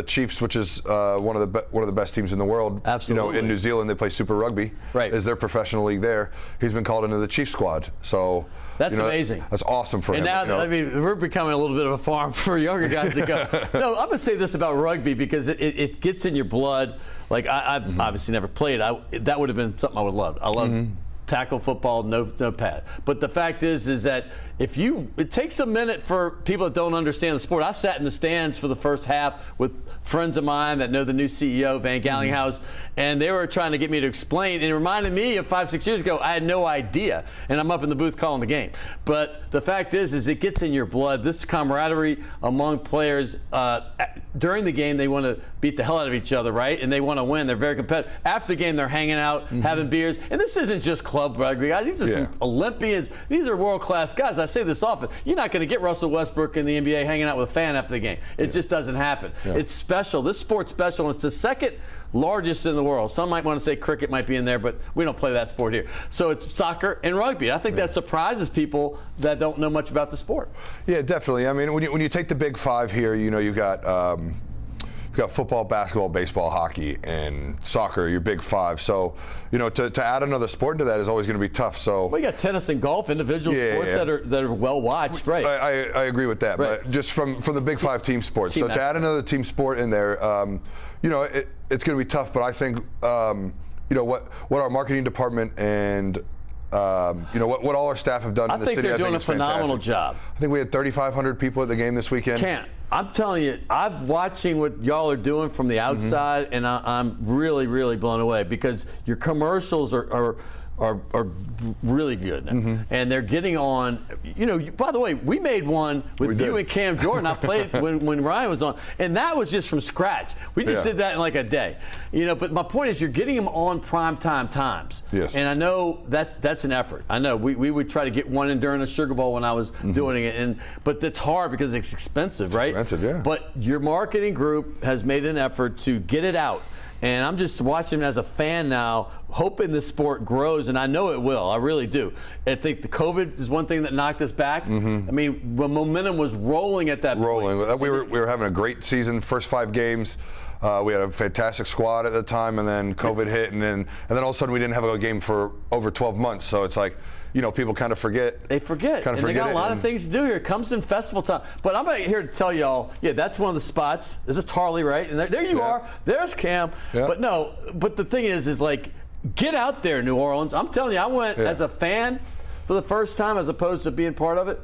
Chiefs, which is one of the best teams in the world. Absolutely. In New Zealand, they play Super Rugby. Right. Is their professional league there? He's been called into the Chiefs squad. So that's amazing. That's awesome for him. And now, we're becoming a little bit of a farm for younger guys to go. No, I'm gonna say this about rugby because it gets in your blood. Like I've obviously never played. That would have been something I would love. I love tackle football, no pad. But the fact is that it takes a minute for people that don't understand the sport. I sat in the stands for the first half with friends of mine that know the new CEO, Van Gallinghouse, and they were trying to get me to explain. And it reminded me of 5-6 years ago. I had no idea, and I'm up in the booth calling the game. But the fact is it gets in your blood. This camaraderie among players during the game, they want to beat the hell out of each other, right? And they want to win. They're very competitive. After the game, they're hanging out, having beers. And this isn't just club rugby guys. These are some Olympians. These are world-class guys. I say this often. You're not going to get Russell Westbrook in the NBA hanging out with a fan after the game. It just doesn't happen. Yeah. It's special. This sport's special, and it's the second largest in the world. Some might want to say cricket might be in there, but we don't play that sport here. So it's soccer and rugby. I think that surprises people that don't know much about the sport. Yeah, definitely. I mean, when you take the big five here, you've got football, basketball, baseball, hockey, and soccer, your big five. So, to add another sport into that is always going to be tough. So we got tennis and golf, individual sports that are well watched, right? I agree with that, but just from the big five team sports. So to add another team sport in there, it's going to be tough. But I think what our marketing department and what all our staff have done in the city. I think they're doing a phenomenal job. I think we had 3,500 people at the game this weekend. I'm telling you, I'm watching what y'all are doing from the outside, and I'm really, really blown away because your commercials are really good, and they're getting on. By the way, we made one with you and Cam Jordan. I played when Ryan was on, and that was just from scratch. We just did that in like a day, But my point is, you're getting them on primetime times. Yes. And I know that's an effort. I know we would try to get one in during the Sugar Bowl when I was doing it, but that's hard because it's expensive, right? Expensive, yeah. But your marketing group has made an effort to get it out. And I'm just watching as a fan now, hoping the sport grows, and I know it will. I really do. I think the COVID is one thing that knocked us back. I mean, the momentum was rolling at that point. We were having a great season, first 5 games. We had a fantastic squad at the time, and then COVID hit, and then all of a sudden we didn't have a game for over 12 months. So it's like, people kind of forget. They forget. And they got a lot of things to do here. It comes in festival time. But I'm here to tell y'all, that's one of the spots. This is Tarley, right? And there you are. There's Cam. Yeah. But the thing is like, get out there, New Orleans. I'm telling you, I went as a fan for the first time as opposed to being part of it.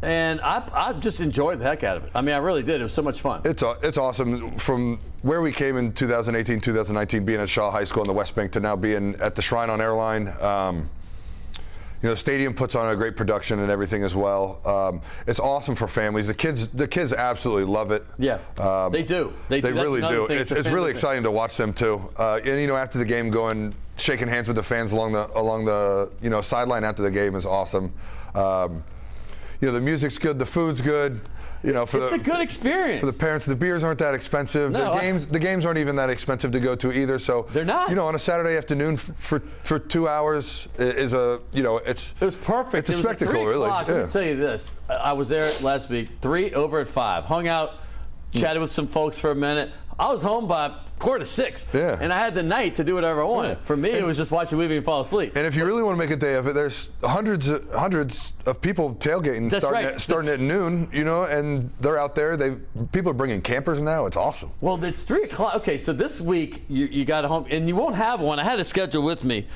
And I just enjoyed the heck out of it. I mean, I really did. It was so much fun. It's awesome. From where we came in 2018, 2019, being at Shaw High School in the West Bank to now being at the Shrine on Airline. The stadium puts on a great production and everything as well. It's awesome for families. The kids absolutely love it. Yeah, they do. They really do. It's really exciting to watch them too. And after the game, shaking hands with the fans along the sideline after the game is awesome. The music's good, the food's good. It's a good experience for the parents. The beers aren't that expensive. No, the games aren't even that expensive to go to either. So they're not. On a Saturday afternoon for 2 hours it was perfect. It's a spectacle, really. Let me tell you this. I was there last week. 3 over at 5. Hung out, chatted with some folks for a minute. I was home by 4:45. Yeah. And I had the night to do whatever I wanted. Yeah. For me, it was just watch a movie and fall asleep. And if you really want to make a day of it, there's hundreds of people tailgating starting at noon, you know, and they're out there. People are bringing campers now. It's awesome. Well, it's 3 o'clock. Okay, so this week you got a home, and you won't have one. I had a schedule with me.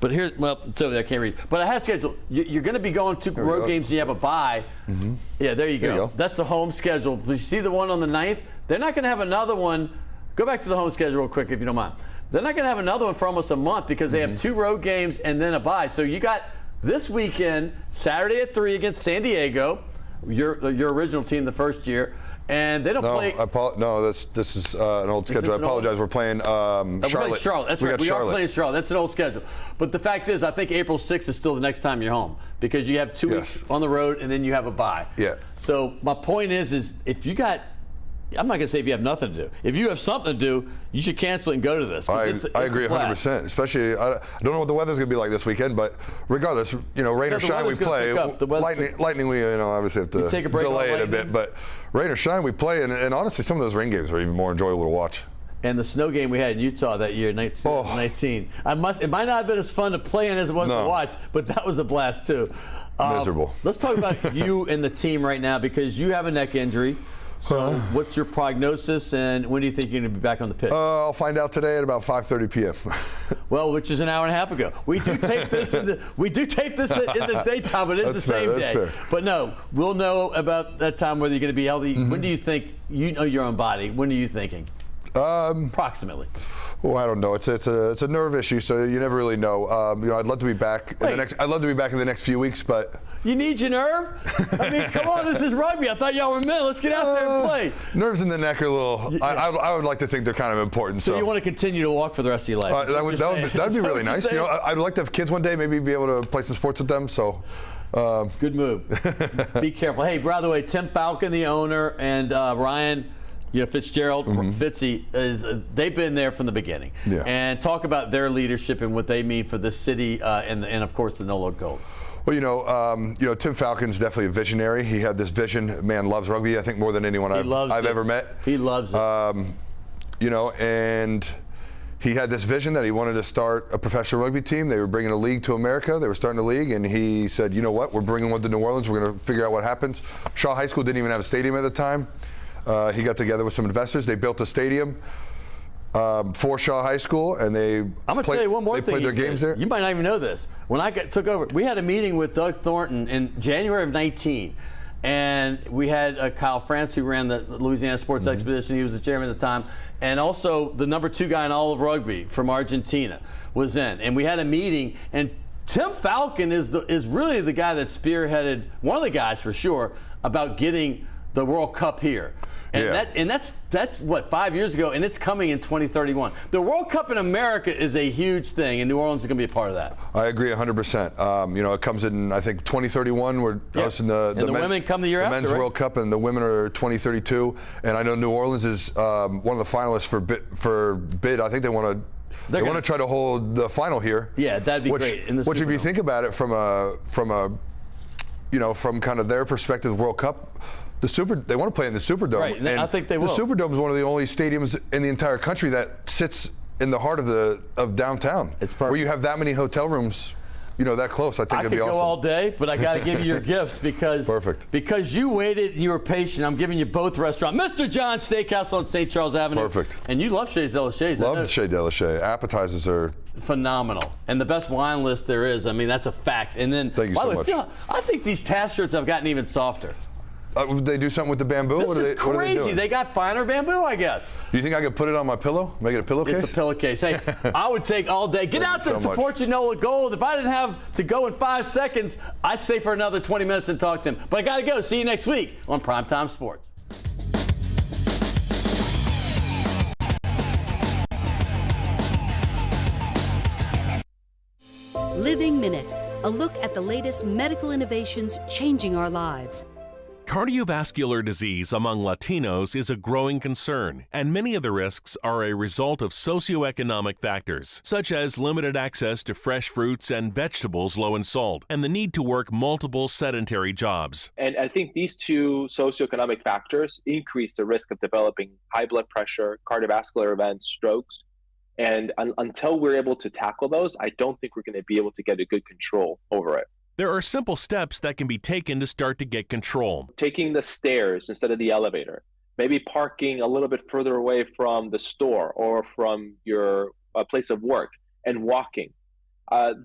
But here, well, it's over there, I can't read. But I had a schedule. You're going to be going to road games and you have a bye. Mm-hmm. Yeah, there you go. That's the home schedule. But you see the one on the 9th? They're not going to have another one. Go back to the home schedule real quick if you don't mind. They're not going to have another one for almost a month because they have 2 road games and then a bye. So you got this weekend, Saturday at 3 against San Diego, your original team the first year. And they don't play. No, this is an old schedule. I apologize. We're playing Charlotte. Charlotte. That's right. We are playing Charlotte. That's an old schedule. But the fact is, I think April 6th is still the next time you're home because you have 2 weeks on the road and then you have a bye. Yeah. So my point is if you got, I'm not going to say if you have nothing to do. If you have something to do, you should cancel it and go to this. I agree 100%. Especially, I don't know what the weather's going to be like this weekend, but regardless, you know, rain or shine, we play. Lightning, we obviously have to delay it a bit, but rain or shine, we play. And honestly, some of those rain games are even more enjoyable to watch. And the snow game we had in Utah that year, 19. It might not have been as fun to play in as it was to watch, but that was a blast too. Miserable. Let's talk about you and the team right now because you have a neck injury. So what's your prognosis, and when do you think you're going to be back on the pitch? I'll find out today at about 5:30 p.m. Well, which is an hour and a half ago. We do tape this in the daytime, but it's the same day. Fair. But no, we'll know about that time whether you're going to be healthy. When do you think you know your own body? When are you thinking? Approximately. Well, I don't know. It's a nerve issue, so you never really know. You know, I'd love to be back in the next few weeks, but. You need your nerve? I mean, come on, this is rugby. I thought y'all were men. Let's get out there and play. Nerves in the neck are a little, I would like to think they're kind of important. So you want to continue to walk for the rest of your life? That would be really nice. You know, I'd like to have kids one day, maybe be able to play some sports with them. So. Good move. Be careful. Hey, by the way, Tim Falcon, the owner, and Ryan Fitzgerald, Fitzy, they've been there from the beginning. Yeah. And talk about their leadership and what they mean for the city and of course, the No Look Gold. Well, you know, Tim Falcon's definitely a visionary. He had this vision. Man loves rugby, I think, more than anyone I've ever met. He loves it. You know, and he had this vision that he wanted to start a professional rugby team. They were bringing a league to America. They were starting a league, and he said, you know what, we're bringing one to New Orleans. We're going to figure out what happens. Shaw High School didn't even have a stadium at the time. He got together with some investors. They built a stadium for Shaw High School, and I'm going to tell you one more thing. They played their games there. You might not even know this. When I took over, we had a meeting with Doug Thornton in January of 19, and we had Kyle France, who ran the Louisiana Sports Expedition. He was the chairman at the time, and also the number 2 guy in all of rugby from Argentina was in. And we had a meeting, and Tim Falcon is really the guy that spearheaded, one of the guys for sure, about getting the World Cup here. And that's what, 5 years ago, and it's coming in 2031. The World Cup in America is a huge thing, and New Orleans is going to be a part of that. I agree 100%. You know, it comes in, I think, 2031. We're hosting the women come the year after, men's World Cup, and the women are 2032. And I know New Orleans is one of the finalists for bid. I think they want to try to hold the final here. Yeah, that'd be great. Which, if you think about it from kind of their perspective, World Cup. They want to play in the Superdome. Right, and I think they will. The Superdome is one of the only stadiums in the entire country that sits in the heart of downtown. It's perfect. Where you have that many hotel rooms, you know, that close. I think it'd be awesome. I could go all day, but I got to give you your gifts because because you waited and you were patient. I'm giving you both restaurants. Mr. John's Steakhouse on St. Charles Avenue. Perfect. And you love Chez Delachaux. Love Chez Delachaux. Appetizers are phenomenal, and the best wine list there is. I mean, that's a fact. And then, thank you so much. I think these task shirts have gotten even softer. They do something with the bamboo? This is crazy. They got finer bamboo, I guess. Do you think I could put it on my pillow? Make it a pillowcase? It's a pillowcase. Hey, I would take all day. Get out there and support your NOLA Gold. If I didn't have to go in 5 seconds, I'd stay for another 20 minutes and talk to him. But I got to go. See you next week on Primetime Sports. Living Minute, a look at the latest medical innovations changing our lives. Cardiovascular disease among Latinos is a growing concern, and many of the risks are a result of socioeconomic factors, such as limited access to fresh fruits and vegetables low in salt, and the need to work multiple sedentary jobs. And I think these two socioeconomic factors increase the risk of developing high blood pressure, cardiovascular events, strokes. And until we're able to tackle those, I don't think we're going to be able to get a good control over it. There are simple steps that can be taken to start to get control. Taking the stairs instead of the elevator, maybe parking a little bit further away from the store or from your place of work, and walking.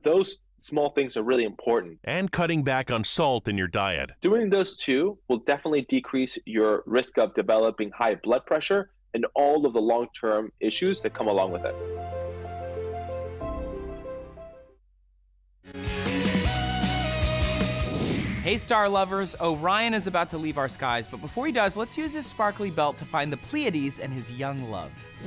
Those small things are really important. And cutting back on salt in your diet. Doing those two will definitely decrease your risk of developing high blood pressure and all of the long-term issues that come along with it. Hey star lovers, Orion is about to leave our skies, but before he does, let's use his sparkly belt to find the Pleiades and his young loves.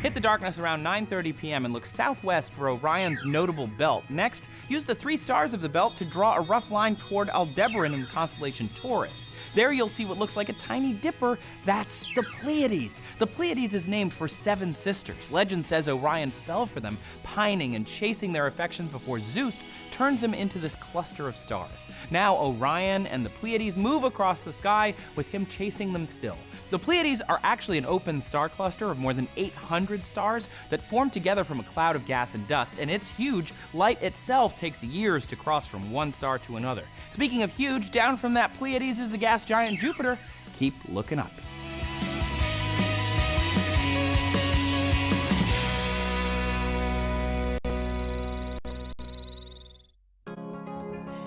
Hit the darkness around 9:30 p.m. and look southwest for Orion's notable belt. Next, use the 3 stars of the belt to draw a rough line toward Aldebaran in the constellation Taurus. There you'll see what looks like a tiny dipper. That's the Pleiades. The Pleiades is named for 7 sisters. Legend says Orion fell for them, pining and chasing their affections before Zeus turned them into this cluster of stars. Now Orion and the Pleiades move across the sky, with him chasing them still. The Pleiades are actually an open star cluster of more than 800 stars that form together from a cloud of gas and dust, and it's huge. Light itself takes years to cross from one star to another. Speaking of huge, down from that Pleiades is the gas giant Jupiter. Keep looking up.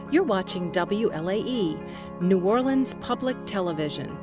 You're watching WLAE, New Orleans Public Television.